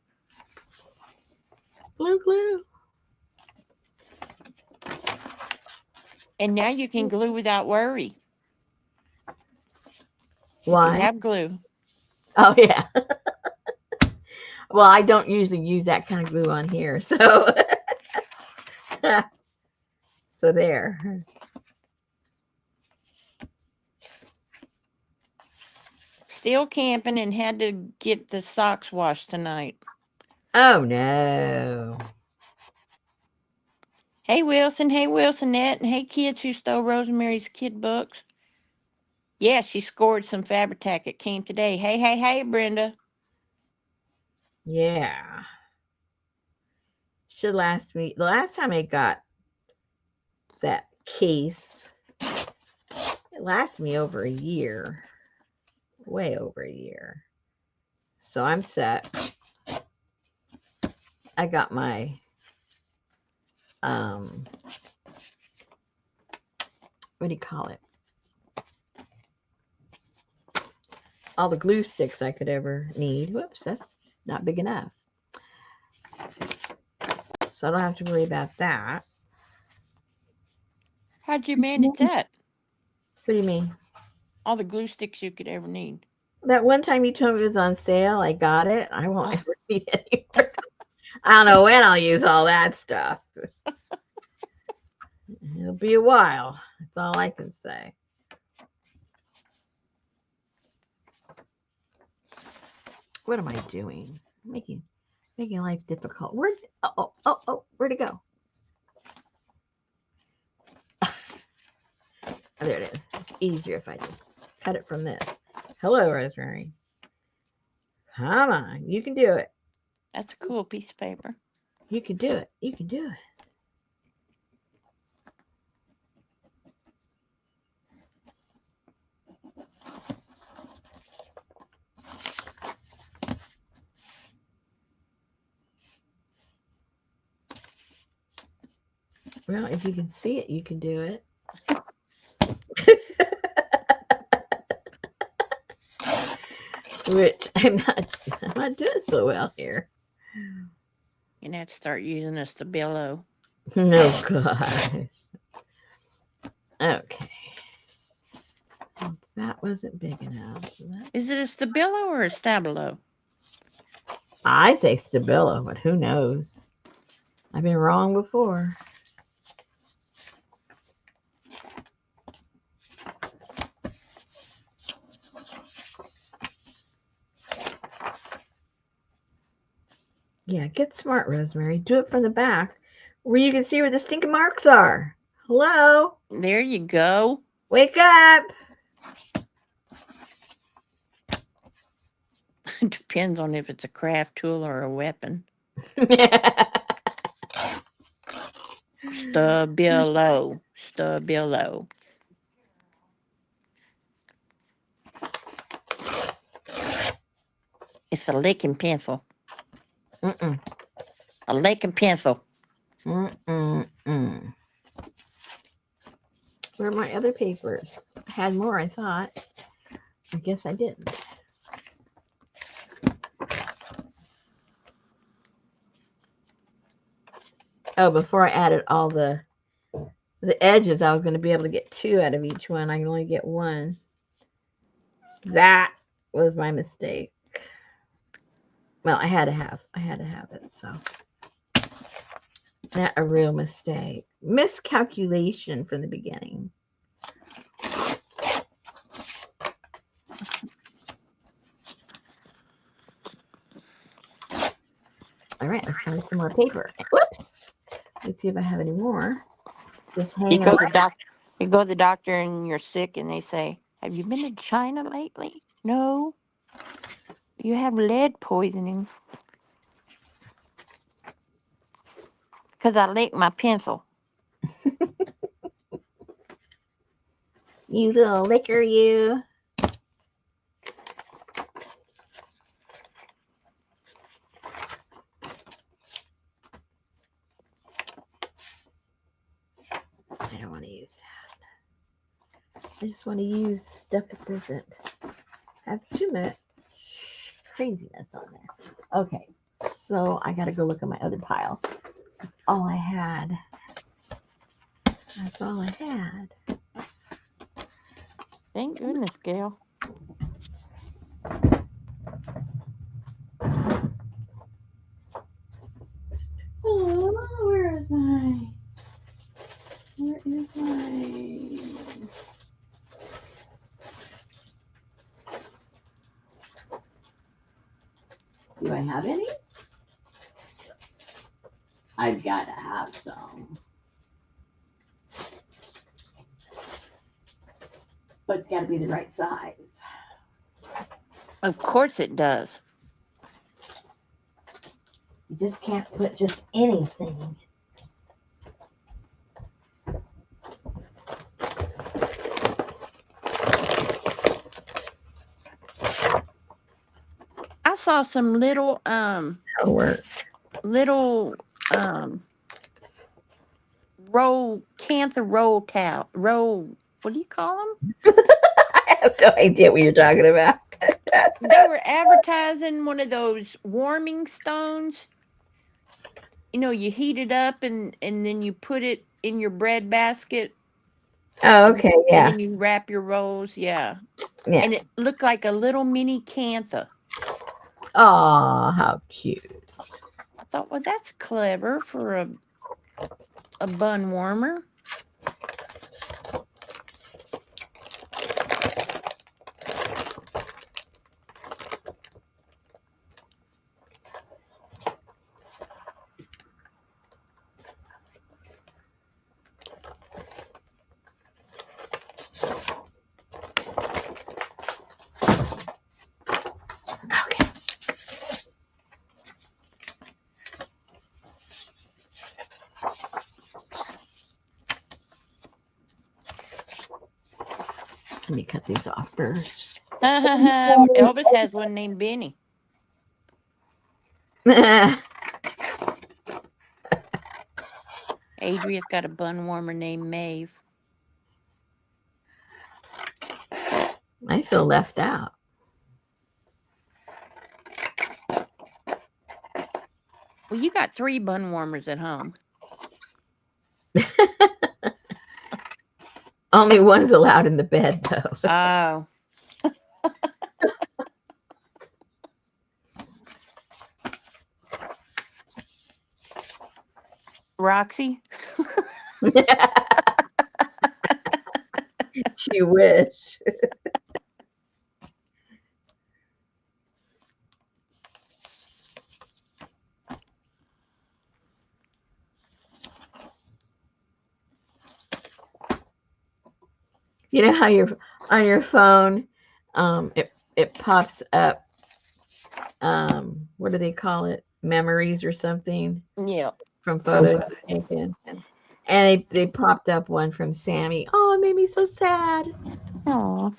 Glue, glue. And now you can glue without worry. If you Why? have glue. Oh, yeah. Well, I don't usually use that kind of glue on here. So, so there. Still camping and had to get the socks washed tonight. Oh, no. Hey, Wilson. Hey, Wilsonette. And hey, kids who stole Rosemary's kid books. Yeah, she scored some Fabri-Tac. It came today. Hey, hey, hey, Brenda. Yeah. Should last me. The last time I got that case, it lasted me over a year. Way over a year. So I'm set. I got my what do you call it? All the glue sticks I could ever need. Whoops, that's not big enough. So I don't have to worry about that. How'd you manage that? What do you mean? All the glue sticks you could ever need. That one time you told me it was on sale, I got it. I won't Oh, ever need any more. I don't know when I'll use all that stuff. It'll be a while. That's all I can say. What am I doing? Making life difficult. Where'd it go? Oh, there it is. It's easier if I just cut it from this. Hello, Rosemary. Come on. You can do it. That's a cool piece of paper. You can do it. You can do it. Well, if you can see it, you can do it. Which I'm not doing so well here. You're gonna have to start using a stabilo. No gosh. Okay. That wasn't big enough. Is it a stabilo or a stabilo? I say Stabilo, but who knows? I've been wrong before. Yeah, get smart, Rosemary. Do it from the back where you can see where the stinking marks are. Hello? There you go. Wake up! It depends on if it's a craft tool or a weapon. Stabilo. Stabilo. It's a licking pencil. Mm-mm. A licking pencil. Mm-mm-mm. Where are my other papers? I had more, I thought. I guess I didn't. Oh, before I added all the edges, I was going to be able to get 2 out of each one. I can only get 1. That was my mistake. Well, I had to have it, so not a real mistake. Miscalculation from the beginning. All right, let's find some more paper. Whoops. Let's see if I have any more. Just You hanging go around. to the doctor. You go to the doctor and you're sick, and they say, "Have you been to China lately?" No. You have lead poisoning. Because I licked my pencil. You little licker, you. I don't want to use that. I just want to use stuff that doesn't have too much craziness on there. Okay, so I got to go look at my other pile. That's all I had. That's all I had. Thank goodness, Gail. Oh, where is my? Where is my? Do I have any? I've got to have some. But it's got to be the right size. Of course it does. You just can't put just anything. I saw some That'll work. little roll cantha roll cow roll, what do you call them? I have no idea what you're talking about. They were advertising one of those warming stones. You know, you heat it up, and then you put it in your bread basket, Oh, and okay, and yeah, then you wrap your rolls. Yeah, yeah. and it looked like a little mini cantha. Oh, how cute. I thought, well, that's clever for a bun warmer. Okay, Let me cut these off first. Elvis has one named Benny. Adria's got a bun warmer named Maeve. I feel left out. Well, you got 3 bun warmers at home. Only one's allowed in the bed, though. Oh. Roxy? She wish. You know how you're on your phone, it pops up. What do they call it? Memories or something Yeah. from photos taken. And they popped up one from Sammy. Oh, it made me so sad. Aw.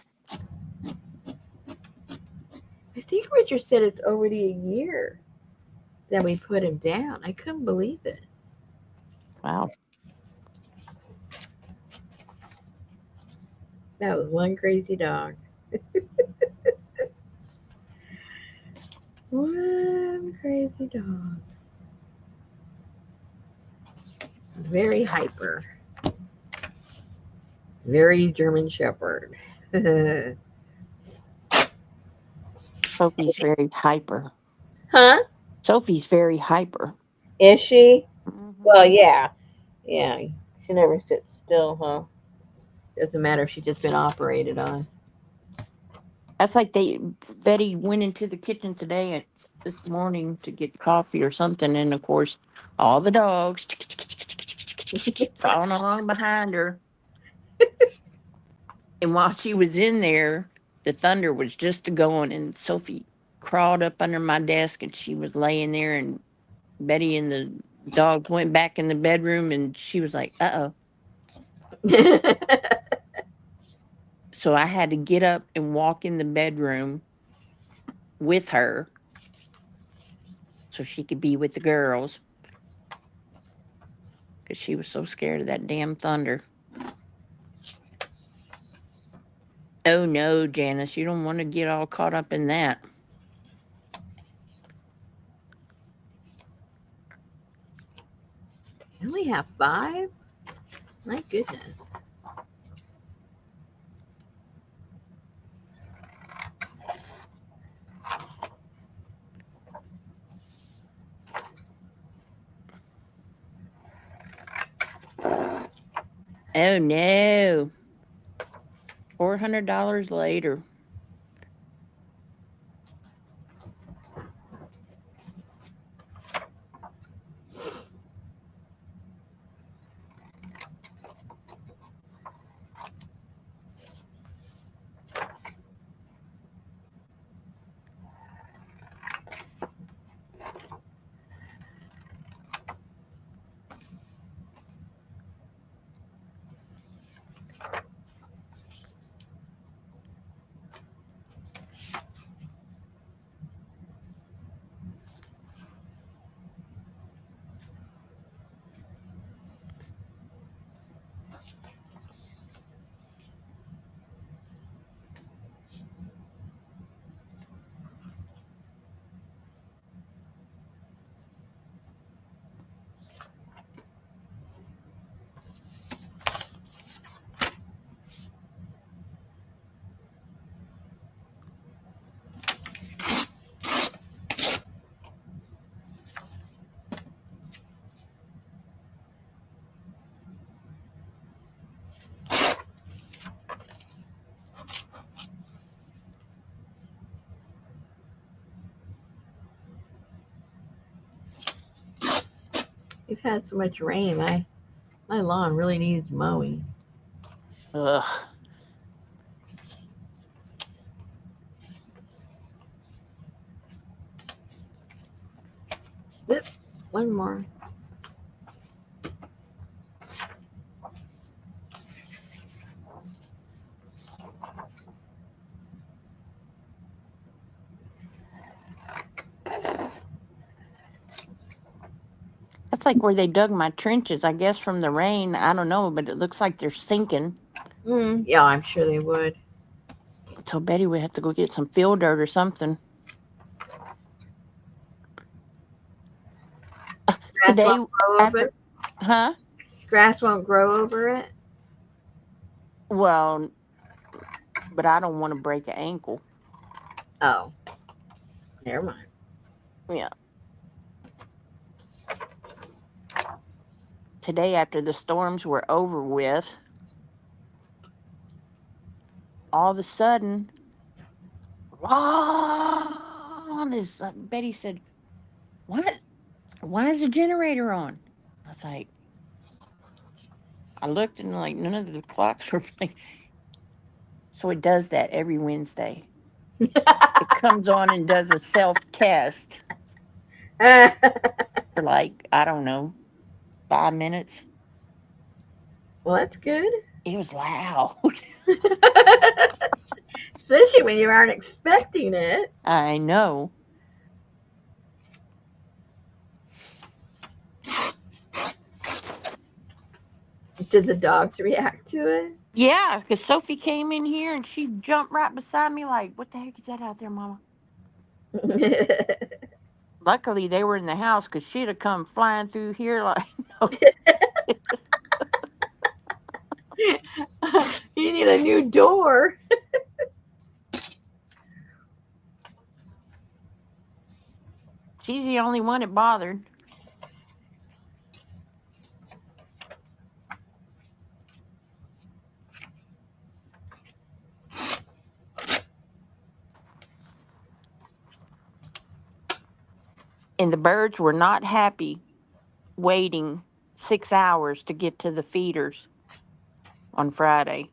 I think Richard said it's already a year that we put him down. I couldn't believe it. Wow. That was one crazy dog. One crazy dog. Very hyper. Very German Shepherd. Sophie's very hyper. Huh? Sophie's very hyper. Is she? Hmm. Well, yeah. Yeah. She never sits still, huh? Doesn't matter if she's just been operated on. That's like Betty went into the kitchen today this morning to get coffee or something, and of course, all the dogs following along behind her. And while she was in there, the thunder was just going, and Sophie crawled up under my desk, and she was laying there, and Betty and the dog went back in the bedroom, and she was like, "Uh oh." So I had to get up and walk in the bedroom with her so she could be with the girls because she was so scared of that damn thunder. Oh no, Janice, you don't want to get all caught up in that. I only have 5? My goodness. Oh no. $400 later. We've had so much rain. My lawn really needs mowing. Ugh. Oop, one more. That's like where they dug my trenches, I guess, from the rain. I don't know, but it looks like they're sinking. Yeah, I'm sure they would. So Betty would have to go get some field dirt or something. Grass won't Today, grow over after, it. huh? Grass won't grow over it. Well, but I don't want to break an ankle. Oh, never mind. Yeah. Today, after the storms were over with, all of a sudden, wow, this Betty said, "What? Why is the generator on?" I was like, I looked and like none of the clocks were playing. So it does that every Wednesday. It comes on and does a self test Well, for like, I don't know, 5 minutes. that's good. It was loud. Especially when you aren't expecting it. I know. Did the dogs react to Yeah, because Sophie came in here and she jumped right beside me, like, what the heck is that out there, Mama? it? Luckily, they were in the house because she'd have come flying through here like, no. You need a new door. She's the only one it bothered. And the birds were not happy waiting 6 hours to get to the feeders on Friday.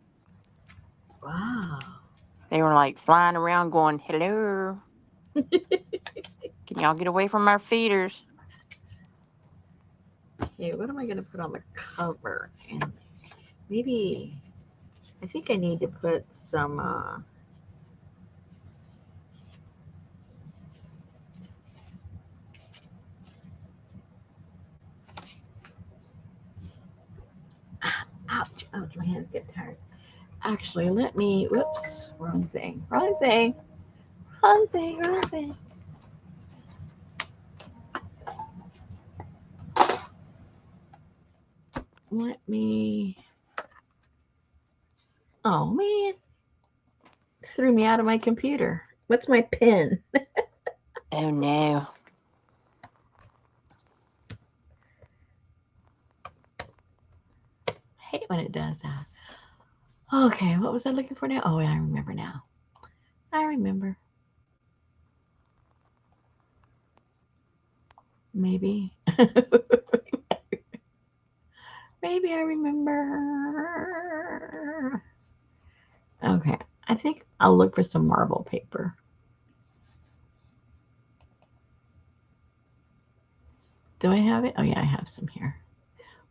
Wow. They were like flying around going, hello, can y'all get away from our feeders? Okay, what am I going to put on the cover? And maybe, I think I need to put some, ouch, ouch, my hands get tired. Actually, let me, whoops, wrong thing, wrong thing, wrong thing, wrong thing. Let me, oh man, threw me out of my computer. What's my pin? Oh no. I hate when it does that. Okay, what was I looking for now? Oh, yeah, I remember now. I remember. Maybe. Maybe I remember. Okay, I think I'll look for some marble paper. Do I have it? Oh, yeah, I have some here.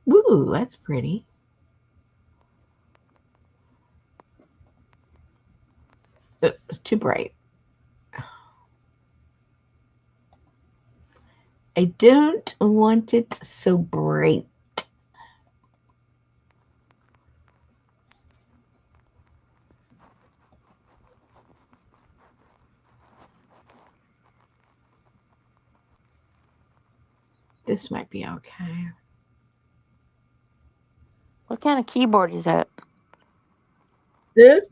Woo, that's pretty. It's too bright. I don't want it so bright. This might be okay. What kind of keyboard is that? This?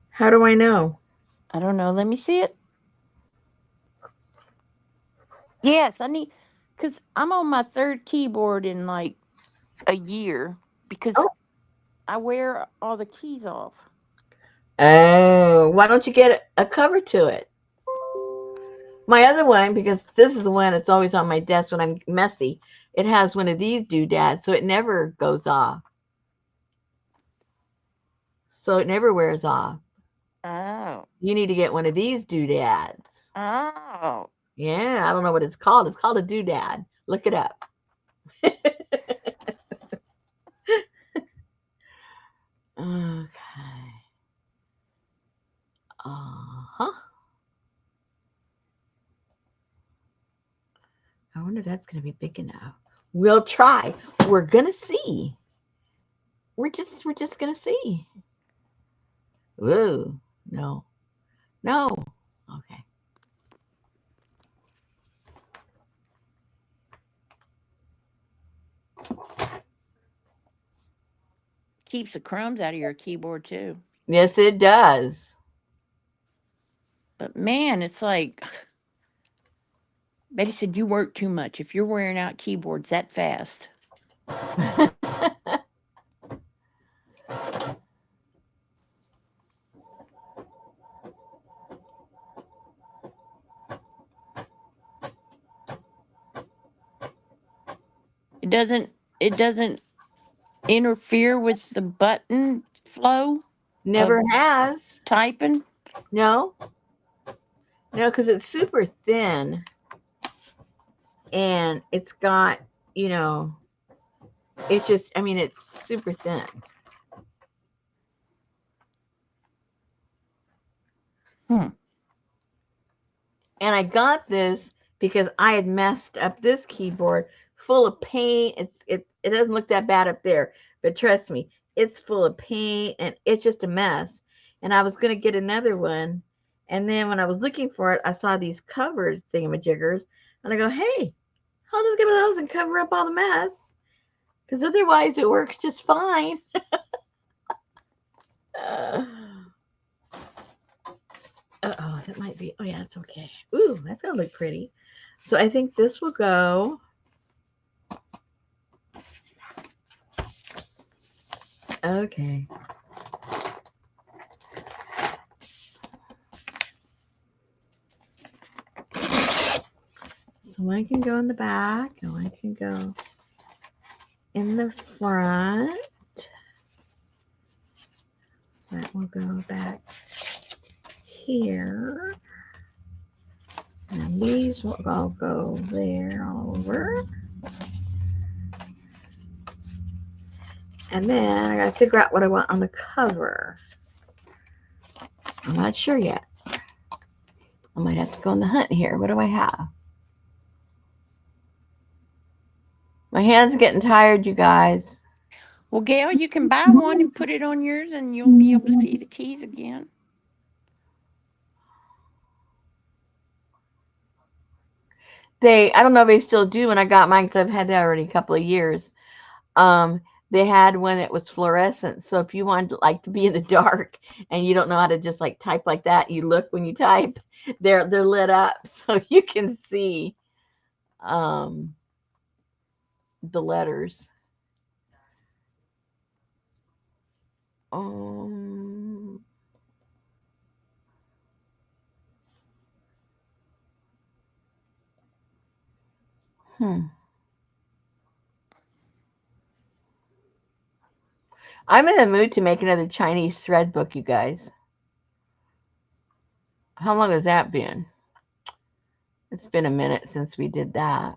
How do I know? I don't know. Let me see it. Yes, I need, because I'm on my third keyboard in like a year because Oh, I wear all the keys off. oh, why don't you get a cover to it? My other one, because this is the one that's always on my desk when I'm messy, it has one of these doodads, so it never goes off. So it never wears off. Oh. You need to get one of these doodads. Oh. Yeah, I don't know what it's called. It's called a doodad. Look it up. Okay. Uh huh. I wonder that's going to be big enough. We'll try. We're going to see. We're just going to see. Whoa. No. No. Okay. Keeps the crumbs out of your keyboard too. Yes, it does. But man, it's like Betty said, you work too much if you're wearing out keyboards that fast. It doesn't interfere with the button flow Never of has. typing. No. No, because it's super thin and it's got, you know, it's just, I mean, it's super thin. Hmm. And I got this because I had messed up this keyboard full of paint. It doesn't look that bad up there, but trust me, it's full of paint and it's just a mess. And I was gonna get another one, and then when I was looking for it, I saw these covered thingamajiggers, and I go, hey, I'll just get one of those and cover up all the mess, because otherwise it works just fine. Uh, oh, that might be. Oh yeah, it's okay. Ooh, that's gonna look pretty. So I think this will go. Okay. So one can go in the back and one can go in the front. That will go back here. And these will all go there all over. And then I gotta figure out what I want on the cover. I'm not sure yet. I might have to go on the hunt here. What do I have? My hand's getting tired, you guys. Well, Gail, you can buy one and put it on yours, and you'll be able to see the keys again. I don't know if they still do when I got mine because I've had that already a couple of years. Um, they had one that was fluorescent. So if you wanted to, like, to be in the dark and you don't know how to just like type like that, you look when you type, they're lit up so you can see um, the letters. Um, hmm. I'm in the mood to make another Chinese thread book, you guys. How long has that been? It's been a minute since we did that.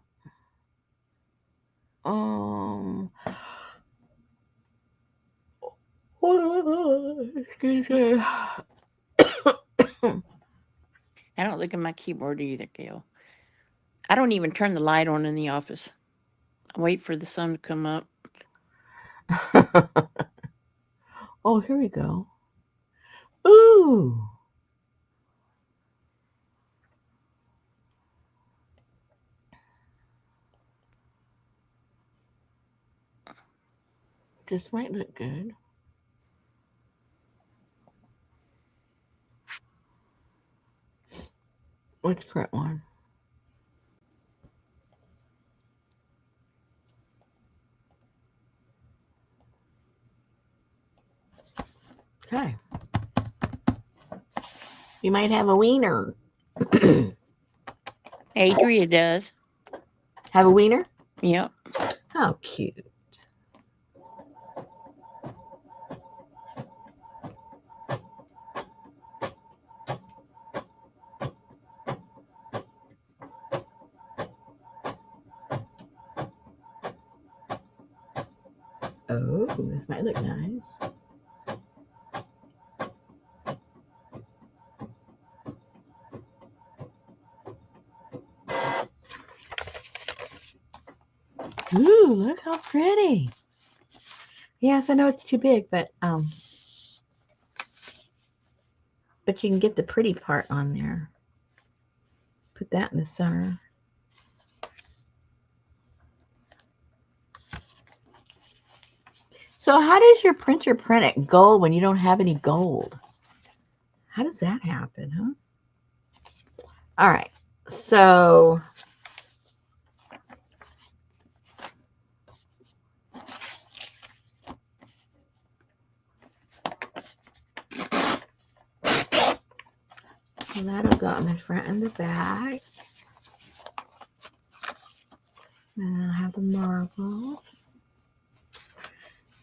Um, excuse me. I don't look at my keyboard either, Gail. I don't even turn the light on in the office. I wait for the sun to come up. Oh, here we go. Ooh. This might look good. Let's print one. Okay. You might have a wiener. Adria does. Have a wiener? Yep. How cute. Oh, this might look nice. Ooh, look how pretty. Yes, I know it's too big, but you can get the pretty part on there. Put that in the center. So how does your printer print it gold when you don't have any gold? How does that happen, huh? All right. So that'll go in the front and the back. And I'll have the marbles.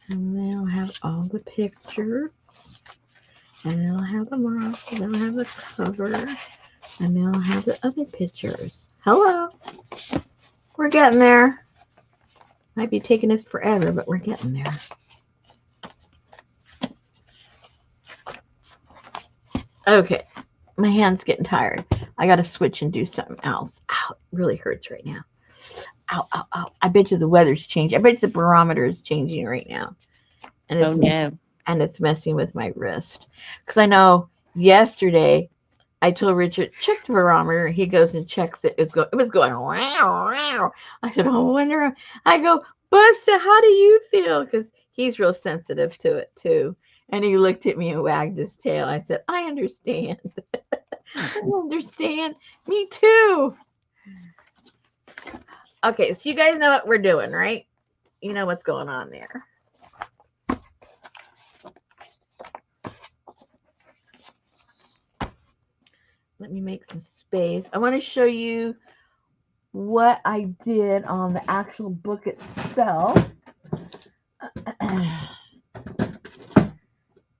And then I'll have all the pictures. And then I'll have the marbles. Then I'll have the cover. And then I'll have the other pictures. Hello. We're getting there. Might be taking us forever, but we're getting there. Okay. My hand's getting tired. I got to switch and do something else. Ow, it really hurts right now. Ow, ow, ow. I bet you the weather's changing. I bet you the barometer is changing right now. And Oh no. it's messing with my wrist. Because I know yesterday I told Richard, check the barometer. He goes and checks it. It was going wow, wow. I said, oh, I wonder. I go, Busta, how do you feel? Because he's real sensitive to it too. And he looked at me and wagged his tail. I said, I understand. I understand. Me too. Okay, so you guys know what we're doing, right? You know what's going on there. Let me make some space. I want to show you what I did on the actual book itself.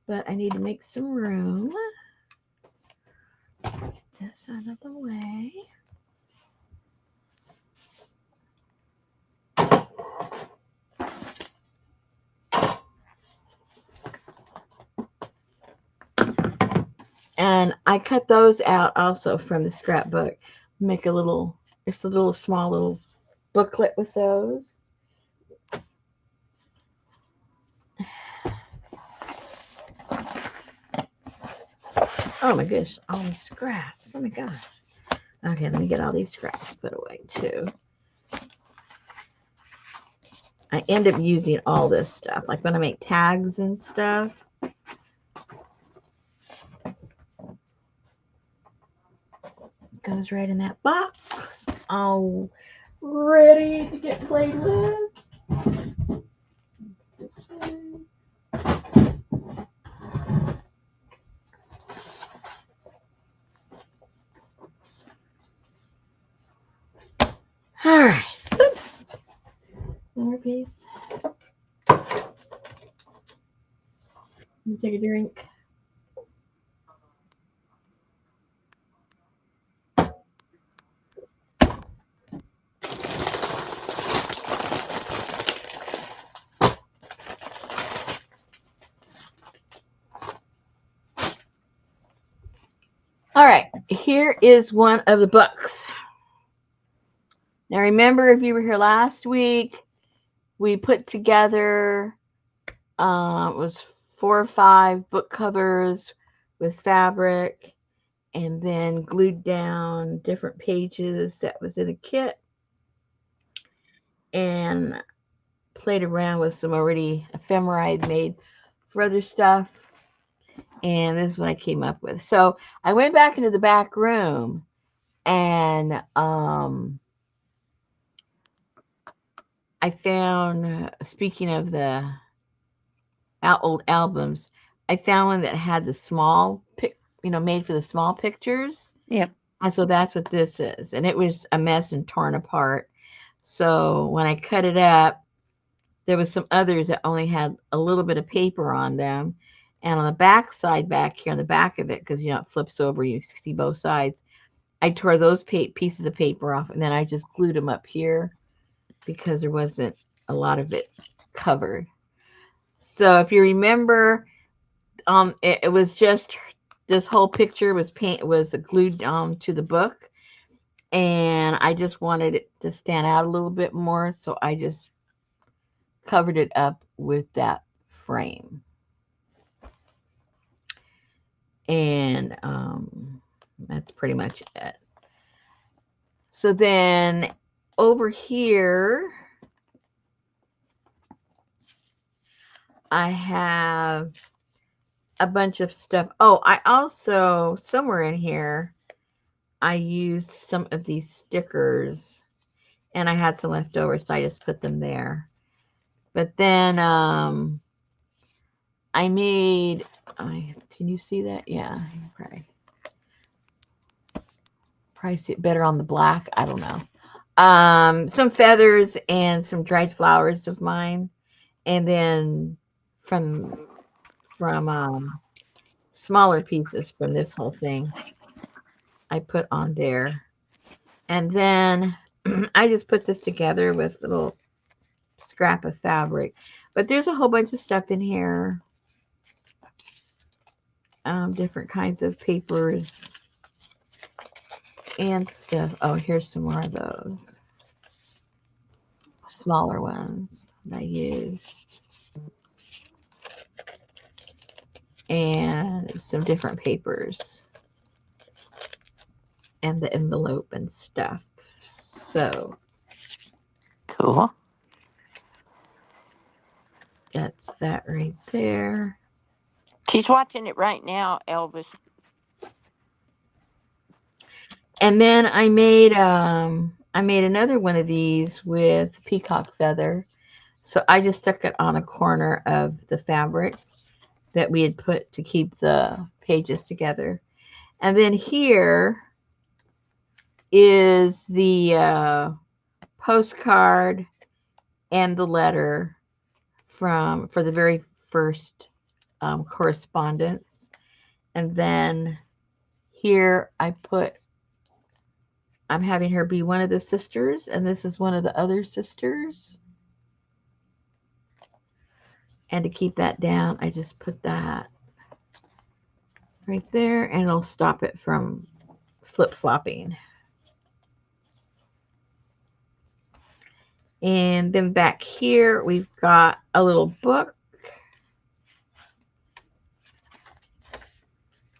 But I need to make some room. This out of the way. And I cut those out also from the scrapbook. Make just a little small little booklet with those. Oh my gosh, all these scraps. Oh my gosh. Okay, let me get all these scraps put away too. I end up using all this stuff. Like when I make tags and stuff. It goes right in that box. All ready to get played with. All right. Oops. More piece. Let me take a drink. All right. Here is one of the books. Now, remember, if you were here last week, we put together it was 4 or 5 book covers with fabric and then glued down different pages that was in a kit and played around with some already ephemera I'd made for other stuff. And this is what I came up with. So I went back into the back room and I found, speaking of the old albums, I found one that had the small, made for the small pictures. Yep. And so that's what this is. And it was a mess and torn apart. So when I cut it up, there was some others that only had a little bit of paper on them. And on the back side, back here on the back of it, because it flips over, you see both sides. I tore those pieces of paper off, and then I just glued them up here because there wasn't a lot of it covered. So if you remember, it was just this whole picture was glued to the book, and I just wanted it to stand out a little bit more, so I just covered it up with that frame. And that's pretty much it. So then over here, I have a bunch of stuff. Oh, I also, somewhere in here, I used some of these stickers and I had some left over, so I just put them there. But then I made, can you see that? Yeah, probably see it better on the black. I don't know. Some feathers and some dried flowers of mine, and then from smaller pieces from this whole thing I put on there. And then I just put this together with a little scrap of fabric. But there's a whole bunch of stuff in here, different kinds of papers and stuff. Oh, here's some more of those smaller ones that I used. And some different papers and the envelope and stuff. So Cool. that's that right there. She's watching it right now, Elvis. And then I made another one of these with peacock feather. So I just stuck it on a corner of the fabric that we had put to keep the pages together. And then here is the postcard and the letter for the very first correspondence. And then here I'm having her be one of the sisters, and this is one of the other sisters. And to keep that down, I just put that right there, and it'll stop it from flip-flopping. And then back here, we've got a little book,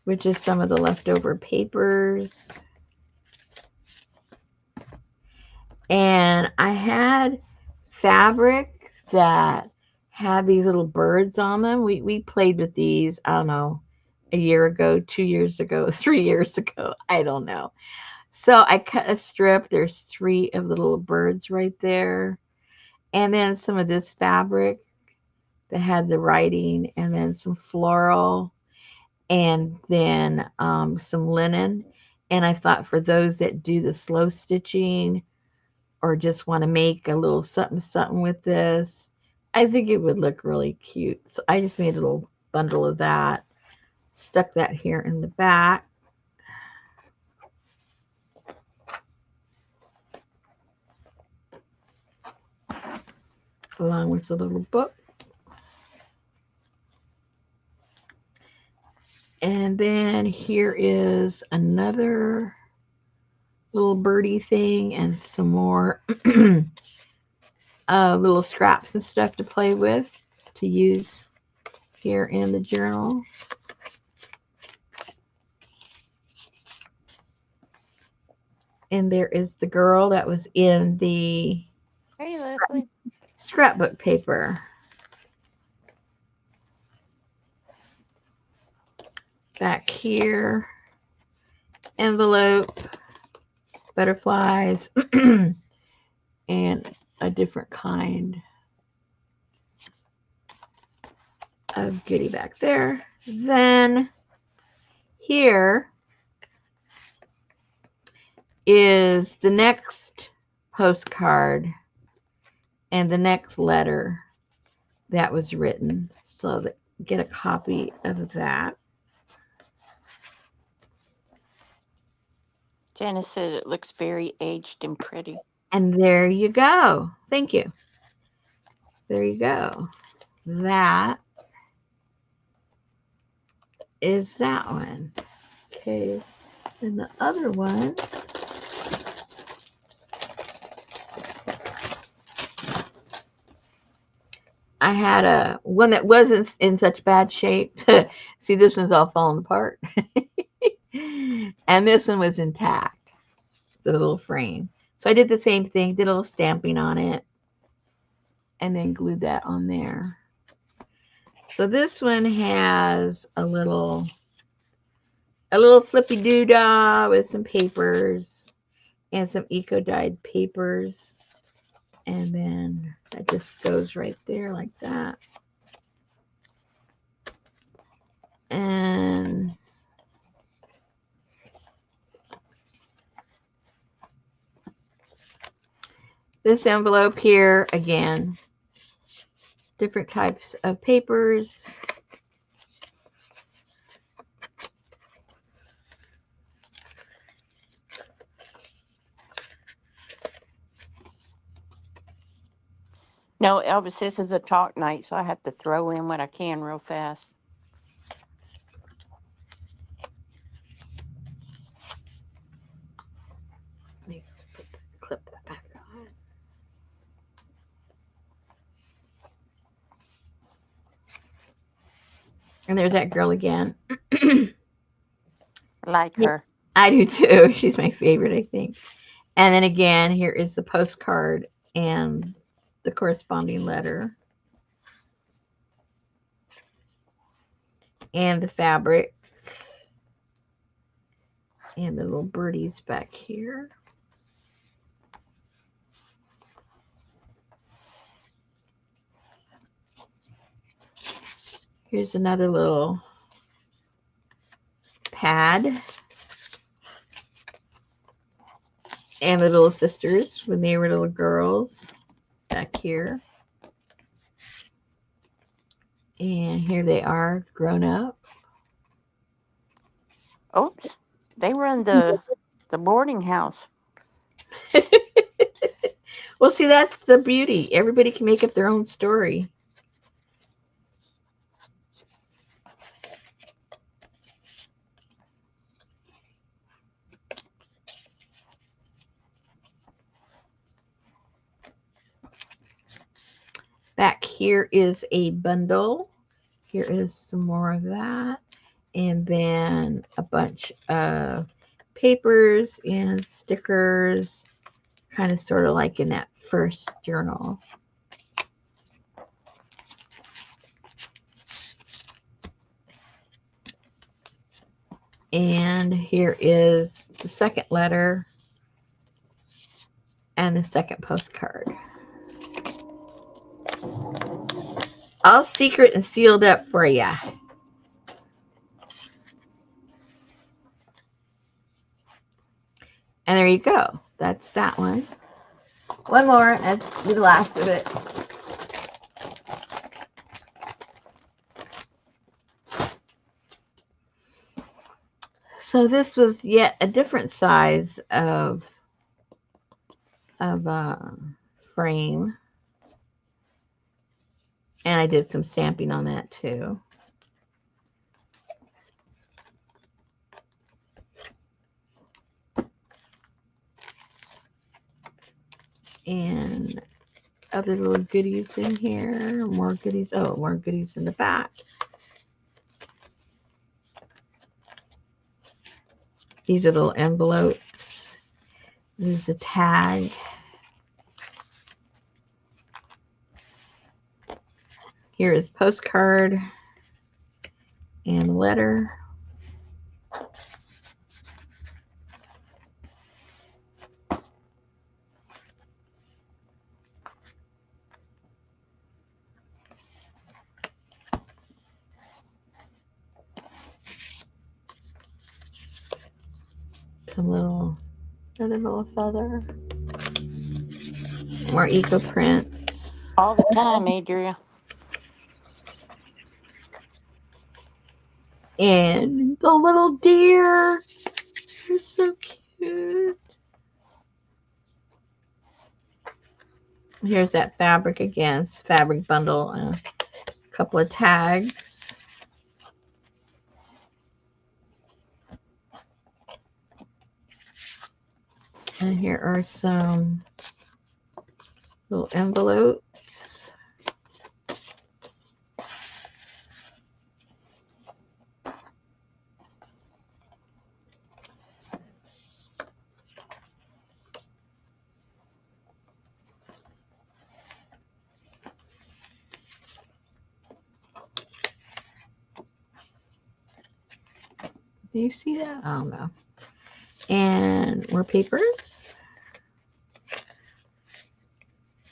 which is some of the leftover papers. And I had fabric that had these little birds on them. We played with these, I don't know, a year ago, 2 years ago, 3 years ago, I don't know. So I cut a strip. There's three of the little birds right there. And then some of this fabric that had the writing, and then some floral, and then some linen. And I thought for those that do the slow stitching or just want to make a little something something with this, I think it would look really cute. So I just made a little bundle of that, stuck that here in the back. Along with the little book. And then here is another little birdie thing and some more little scraps and stuff to play with to use here in the journal. And there is the girl that was in the Hey, Leslie. scrapbook paper. Back here, envelope, butterflies, and a different kind of goodie back there. Then here is the next postcard and the next letter that was written. So that, get a copy of that. Janice said it looks very aged and pretty. And there you go. Thank you. There you go. That is that one. Okay. And the other one I had a one that wasn't in such bad shape. See, this one's all falling apart. And this one was intact, the little frame. So I did the same thing, did a little stamping on it, and then glued that on there. So this one has a little flippy doodah with some papers and some eco dyed papers. And then that just goes right there like that. And this envelope here, again, different types of papers. No, Elvis, this is a talk night, so I have to throw in what I can real fast. Let me clip that back on. And there's that girl again. Like her. I do too. She's my favorite, I think. And then again, here is the postcard and the corresponding letter and the fabric and the little birdies back here. Here's another little pad. And the little sisters when they were little girls back here. And here they are grown up. Oops. They run the boarding house. Well, see, that's the beauty. Everybody can make up their own story. Back here is a bundle. Here is some more of that. And then a bunch of papers and stickers, kind of sort of like in that first journal. And here is the second letter and the second postcard. All secret and sealed up for you. And there you go. That's that one. One more, and that's the last of it. So this was yet a different size of frame. And I did some stamping on that too. And other little goodies in here. More goodies. Oh, more goodies in the back. These are little envelopes. There's a tag. Here is postcard and letter. Some another little feather. More eco prints. All the time, Adria. And the little deer. They're so cute. Here's that fabric again. It's fabric bundle and a couple of tags. And here are some little envelopes. Do you see that? I don't know. And more papers.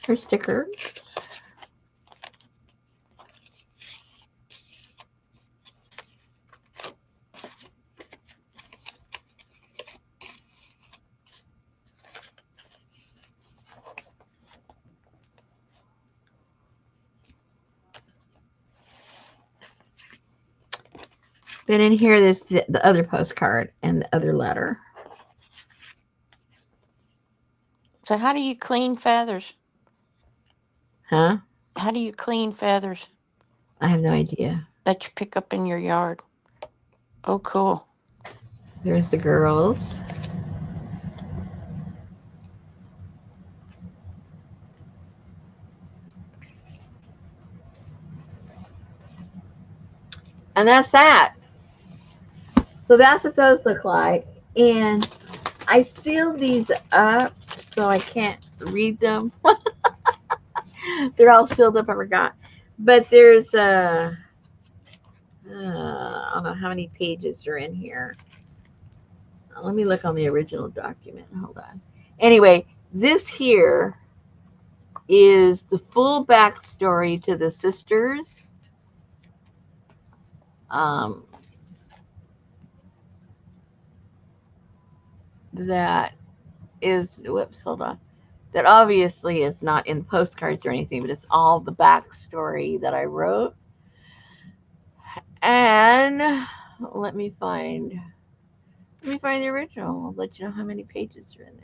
Or stickers. Then in here, there's the other postcard and the other letter. So how do you clean feathers? Huh? How do you clean feathers I have no idea. that you pick up in your yard? Oh, cool. There's the girls. And that's that. So that's what those look like. And I sealed these up so I can't read them. They're all sealed up, I forgot. But there's I don't know how many pages are in here. Let me look on the original document. Hold on. Anyway, this here is the full backstory to the sisters. Um, that is, whoops, hold on. That obviously is not in postcards or anything, but it's all the backstory that I wrote. And let me find the original. I'll let you know how many pages are in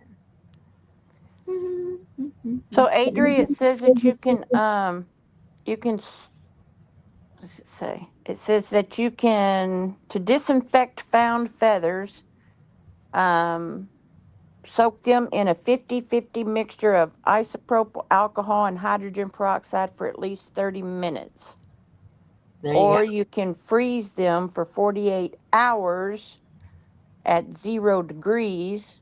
So, there. Adri, it says that you can, what does it say? It says that you can, to disinfect found feathers, um, soak them in a 50-50 mixture of isopropyl alcohol and hydrogen peroxide for at least 30 minutes. There you go. Or you can freeze them for 48 hours at 0 degrees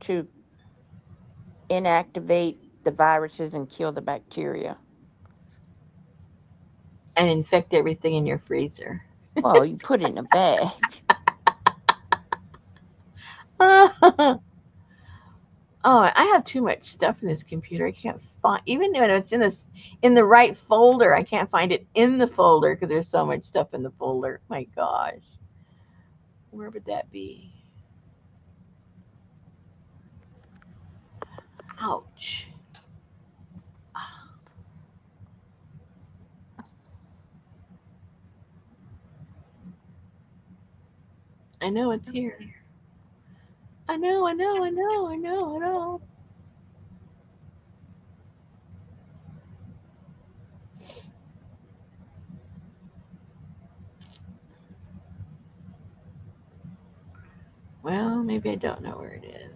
to inactivate the viruses and kill the bacteria. And infect everything in your freezer. Well, you put it in a bag. Oh, I have too much stuff in this computer. I can't find, even when it's in the right folder, I can't find it in the folder because there's so much stuff in the folder. My gosh, where would that be? Ouch. I know it's here. I know. Well, maybe I don't know where it is.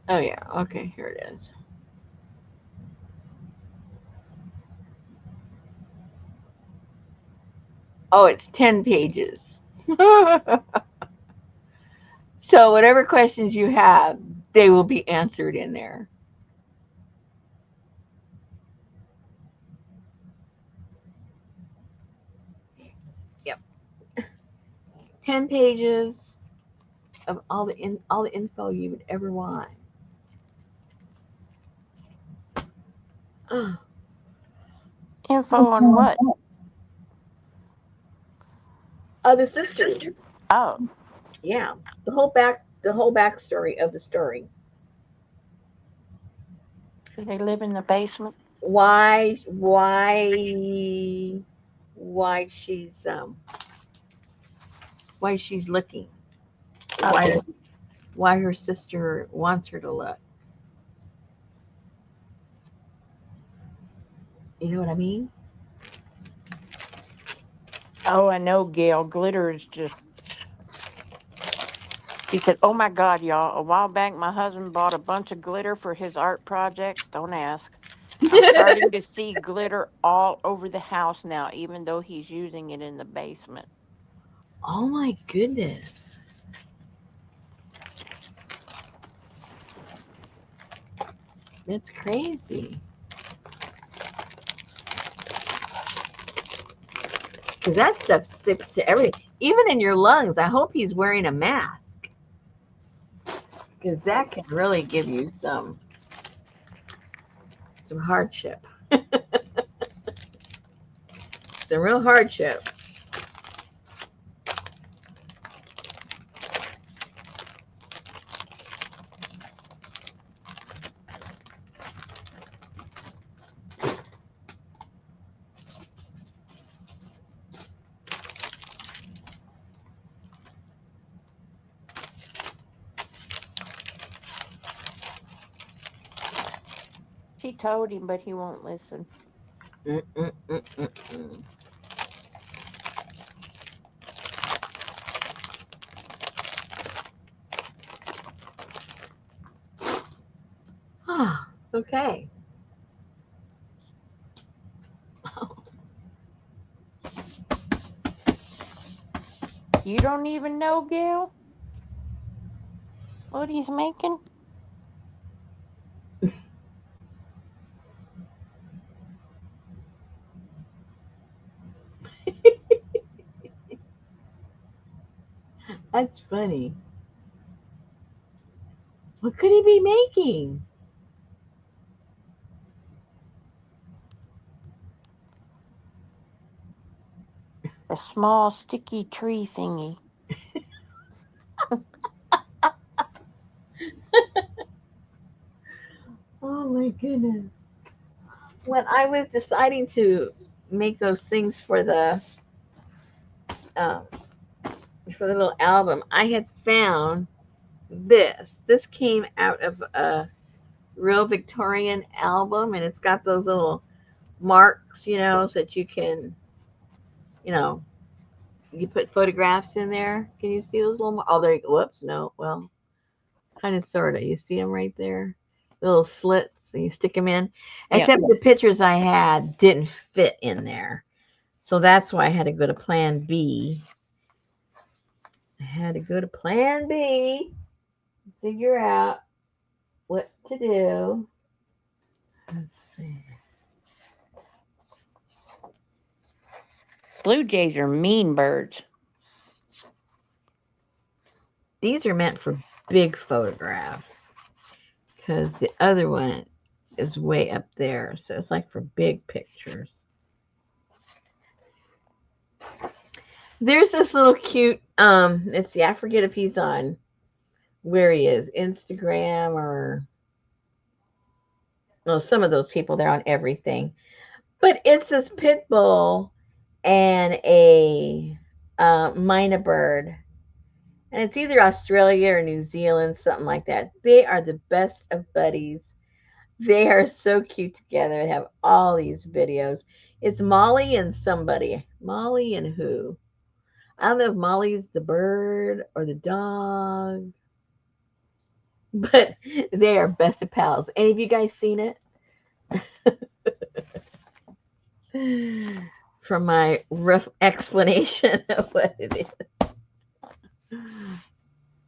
Oh yeah, okay, here it is. Oh, it's 10 pages. So whatever questions you have, they will be answered in there. Yep. 10 pages of all the info you would ever want. Oh, Info on what? the sisters. Oh, Yeah. The whole backstory of the story. do they live in the basement? Why why why she's looking. Okay. Why her sister wants her to look. You know what I mean? Oh, I know, Gail. Glitter is just. She said, "Oh my God, y'all! A while back, my husband bought a bunch of glitter for his art projects. Don't ask. I'm starting to see glitter all over the house now, even though he's using it in the basement." Oh my goodness. That's crazy. Because that stuff sticks to everything, even in your lungs. I hope he's wearing a mask because that can really give you some hardship, some real hardship. She told him, but he won't listen. Mm-mm-mm-mm-mm. Ah, okay. You don't even know, Gail, what he's making? That's funny. What could he be making? A small sticky tree thingy. Oh my goodness. When I was deciding to make those things um, for the little album, I had found this. This came out of a real Victorian album, and it's got those little marks, so that you can, you know, you put photographs in there. Can you see those little? Oh, there. Whoops, no. Well, kind of, sorta. You see them right there, little slits, and you stick them in. Yep. Except the pictures I had didn't fit in there, so that's why I had to go to Plan B. I had to go to Plan B, figure out what to do. Let's see. Blue jays are mean birds. These are meant for big photographs because the other one is way up there, so it's like for big pictures. There's this little cute. Let's see. I forget if he's on where he is, Instagram or no. Some of those people, they're on everything. But it's this pit bull and a mynah bird, and it's either Australia or New Zealand, something like that. They are the best of buddies. They are so cute together. They have all these videos. It's Molly and somebody. Molly and who? I don't know if Molly's the bird or the dog, but they are best of pals. Any of you guys seen it? From my rough explanation of what it is.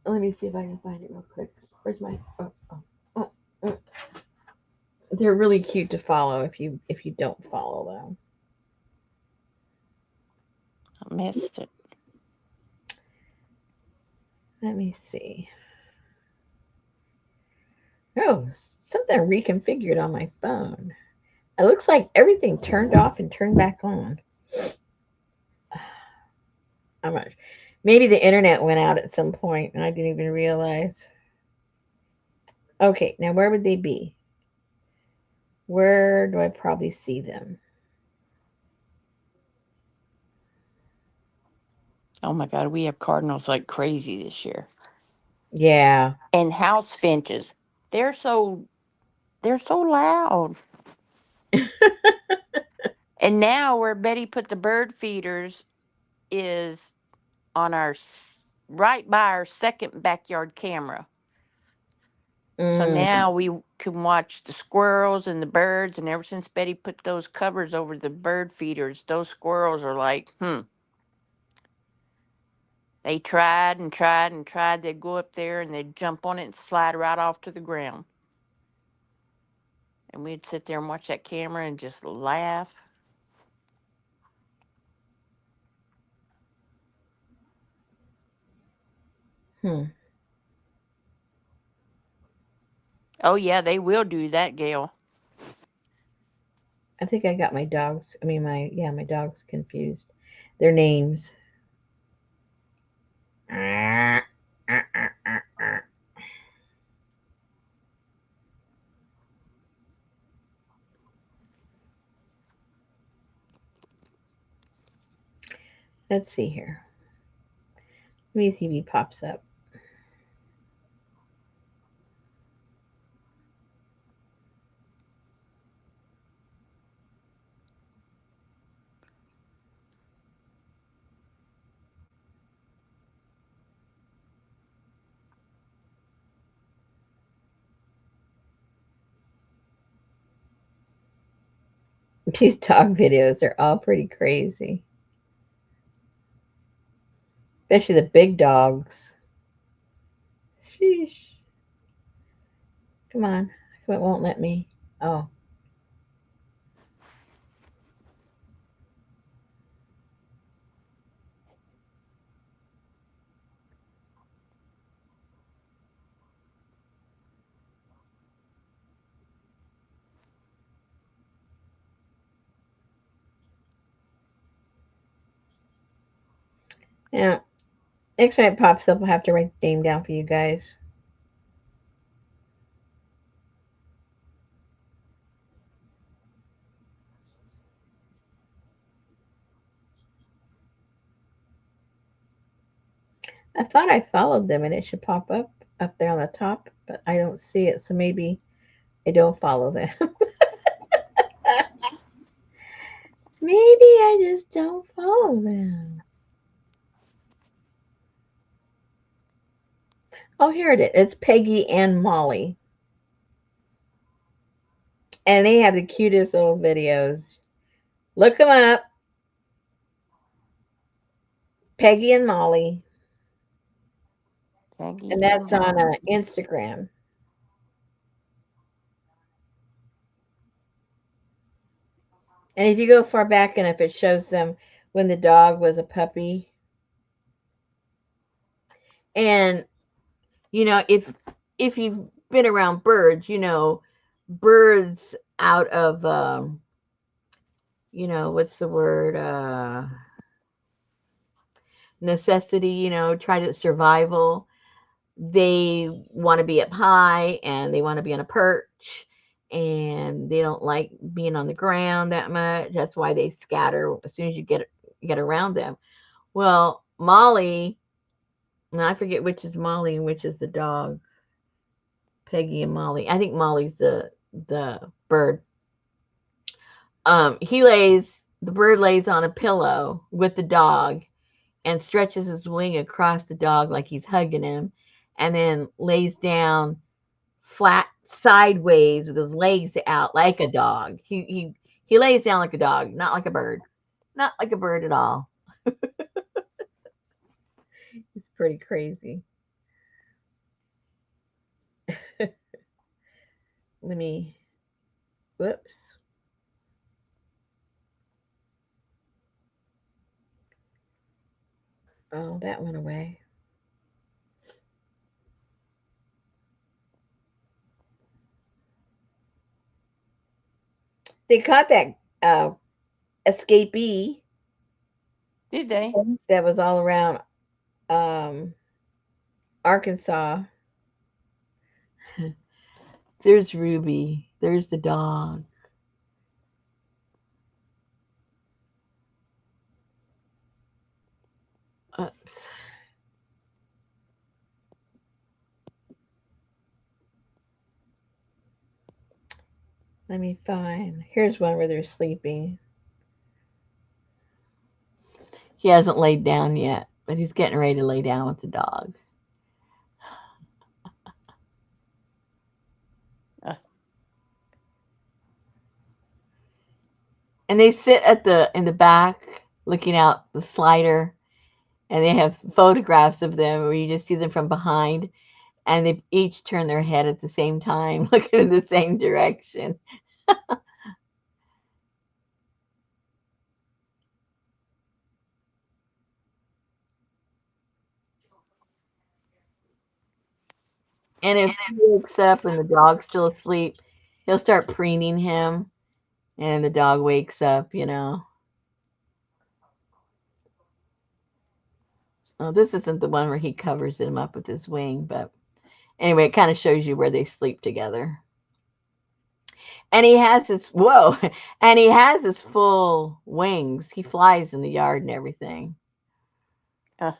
Let me see if I can find it real quick. Where's my? Oh. They're really cute to follow if you don't follow them. I missed it. Let me see. Oh, something reconfigured on my phone. It looks like everything turned off and turned back on. I'm not. Maybe the internet went out at some point and I didn't even realize. Okay, now where would they be? Where do I probably see them? Oh my God, we have cardinals like crazy this year. Yeah. And house finches. They're so they're so loud. And now where Betty put the bird feeders, is on right by our second backyard camera. So Mm. now we can watch the squirrels and the birds. And ever since Betty put those covers over the bird feeders, those squirrels are like, They tried and tried and tried. They'd go up there and they'd jump on it and slide right off to the ground. And we'd sit there and watch that camera and just laugh. Hmm. Oh, yeah, they will do that, Gail. I think I got my dogs. I mean, my dogs confused. Their names. Let's see here. Let me see if he pops up. These dog videos are all pretty crazy, especially the big dogs. Sheesh. Come on. It won't let me. Oh. Now, next time it pops up, I'll have to write the name down for you guys. I thought I followed them and it should pop up there on the top, but I don't see it, so maybe I don't follow them. Maybe I just don't follow them. Oh, here it is. It's Peggy and Molly. And they have the cutest little videos. Look them up. Peggy and Molly. Peggy And and that's on Molly. Instagram. And if you go far back enough, it shows them when the dog was a puppy. And if you've been around birds, birds out of what's the word, necessity, try to survival. They want to be up high and they want to be on a perch and they don't like being on the ground that much. That's why they scatter as soon as you get around them. Well, Molly, and I forget which is Molly and which is the dog. Peggy and Molly. I think Molly's the bird. The bird lays on a pillow with the dog and stretches his wing across the dog like he's hugging him, and then lays down flat sideways with his legs out like a dog. He lays down like a dog, not like a bird. Not like a bird at all. It's pretty crazy. Let me whoops. Oh, that went away. They caught that uh escapee Did they? that was all around um Arkansas. There's Ruby. There's the dog. Oops. Let me find. Here's one where they're sleeping. He hasn't laid down yet, but he's getting ready to lay down with the dog. Uh, And they sit at the in the back looking out the slider, and they have photographs of them where you just see them from behind, and they each turn their head at the same time, looking in the same direction. And if he wakes up and the dog's still asleep, he'll start preening him, and the dog wakes up. Well, this isn't the one where he covers him up with his wing, but anyway, it kind of shows you where they sleep together. And he has his whoa, and he has his full wings. He flies in the yard and everything. uh,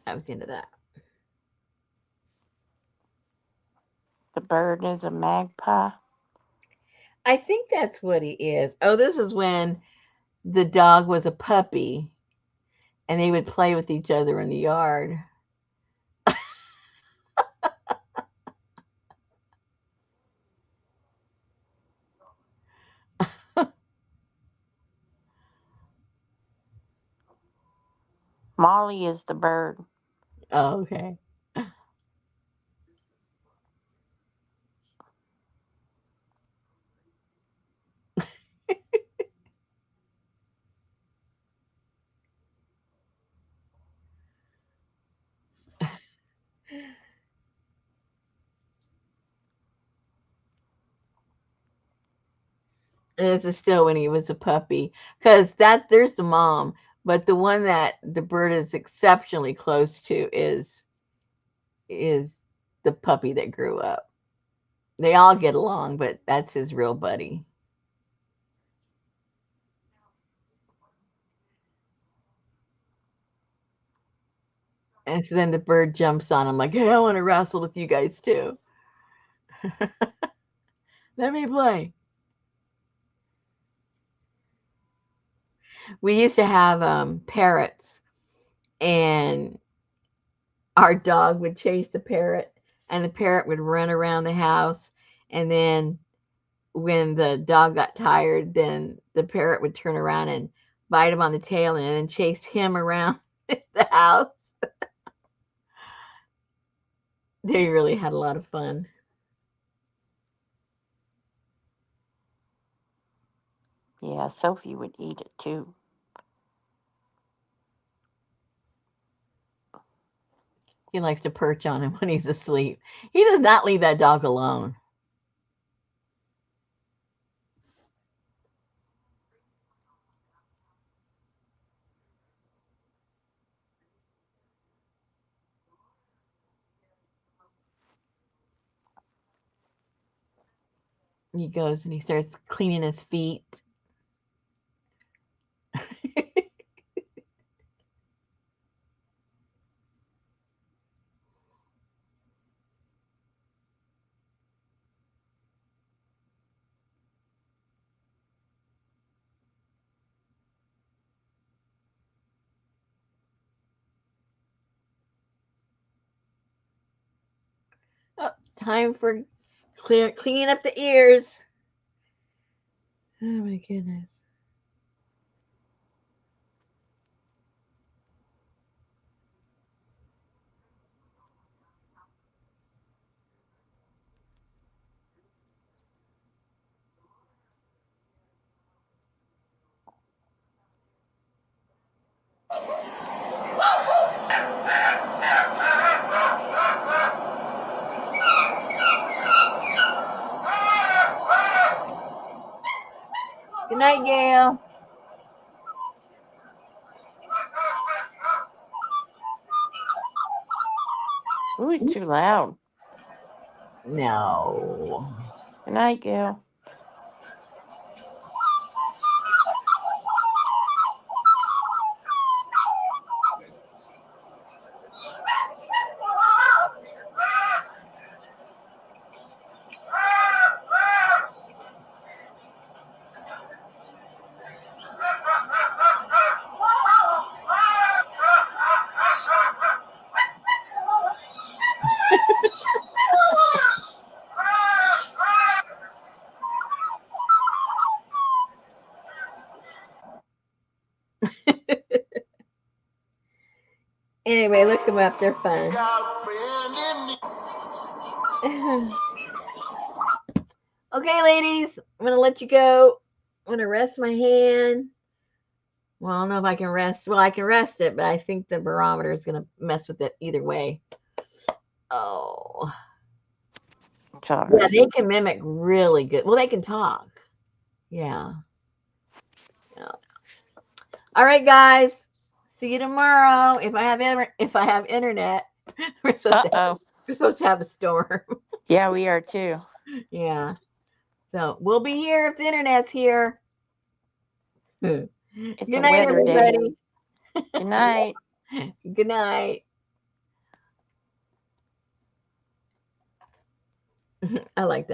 I was into that. the bird is a magpie. I think that's what he is. Oh, this is when the dog was a puppy, and they would play with each other in the yard. Molly is the bird. Oh, okay. And this is still when he was a puppy, because that there's the mom, but the one that the bird is exceptionally close to is the puppy that grew up. They all get along, but that's his real buddy. And so then the bird jumps on him like, "Hey, I want to wrestle with you guys too. Let me play." We used to have parrots, and our dog would chase the parrot, and the parrot would run around the house, and then when the dog got tired, then the parrot would turn around and bite him on the tail and then chase him around the house. They really had a lot of fun. Yeah, Sophie would eat it too. He likes to perch on him when he's asleep. He does not leave that dog alone. He goes and he starts cleaning his feet. Oh, time for cleaning up the ears. Oh my goodness. Good night, Gail. Ooh, it's too loud. No. Good night, Gail. Anyway, look them up. They're fun. Okay, ladies, I'm going to let you go. I'm going to rest my hand. Well, I don't know if I can rest. Well, I can rest it, but I think the barometer is going to mess with it either way. Oh. It's all Yeah, right. they can mimic really good. Well, they can talk. Yeah. Yeah. All right, guys. See you tomorrow. If I have internet, we're supposed to have, Uh-oh. we're supposed to have a storm. Yeah, we are too. Yeah. So we'll be here if the internet's here. Good It's a night, weather day. everybody. Good night. Good night. I like that.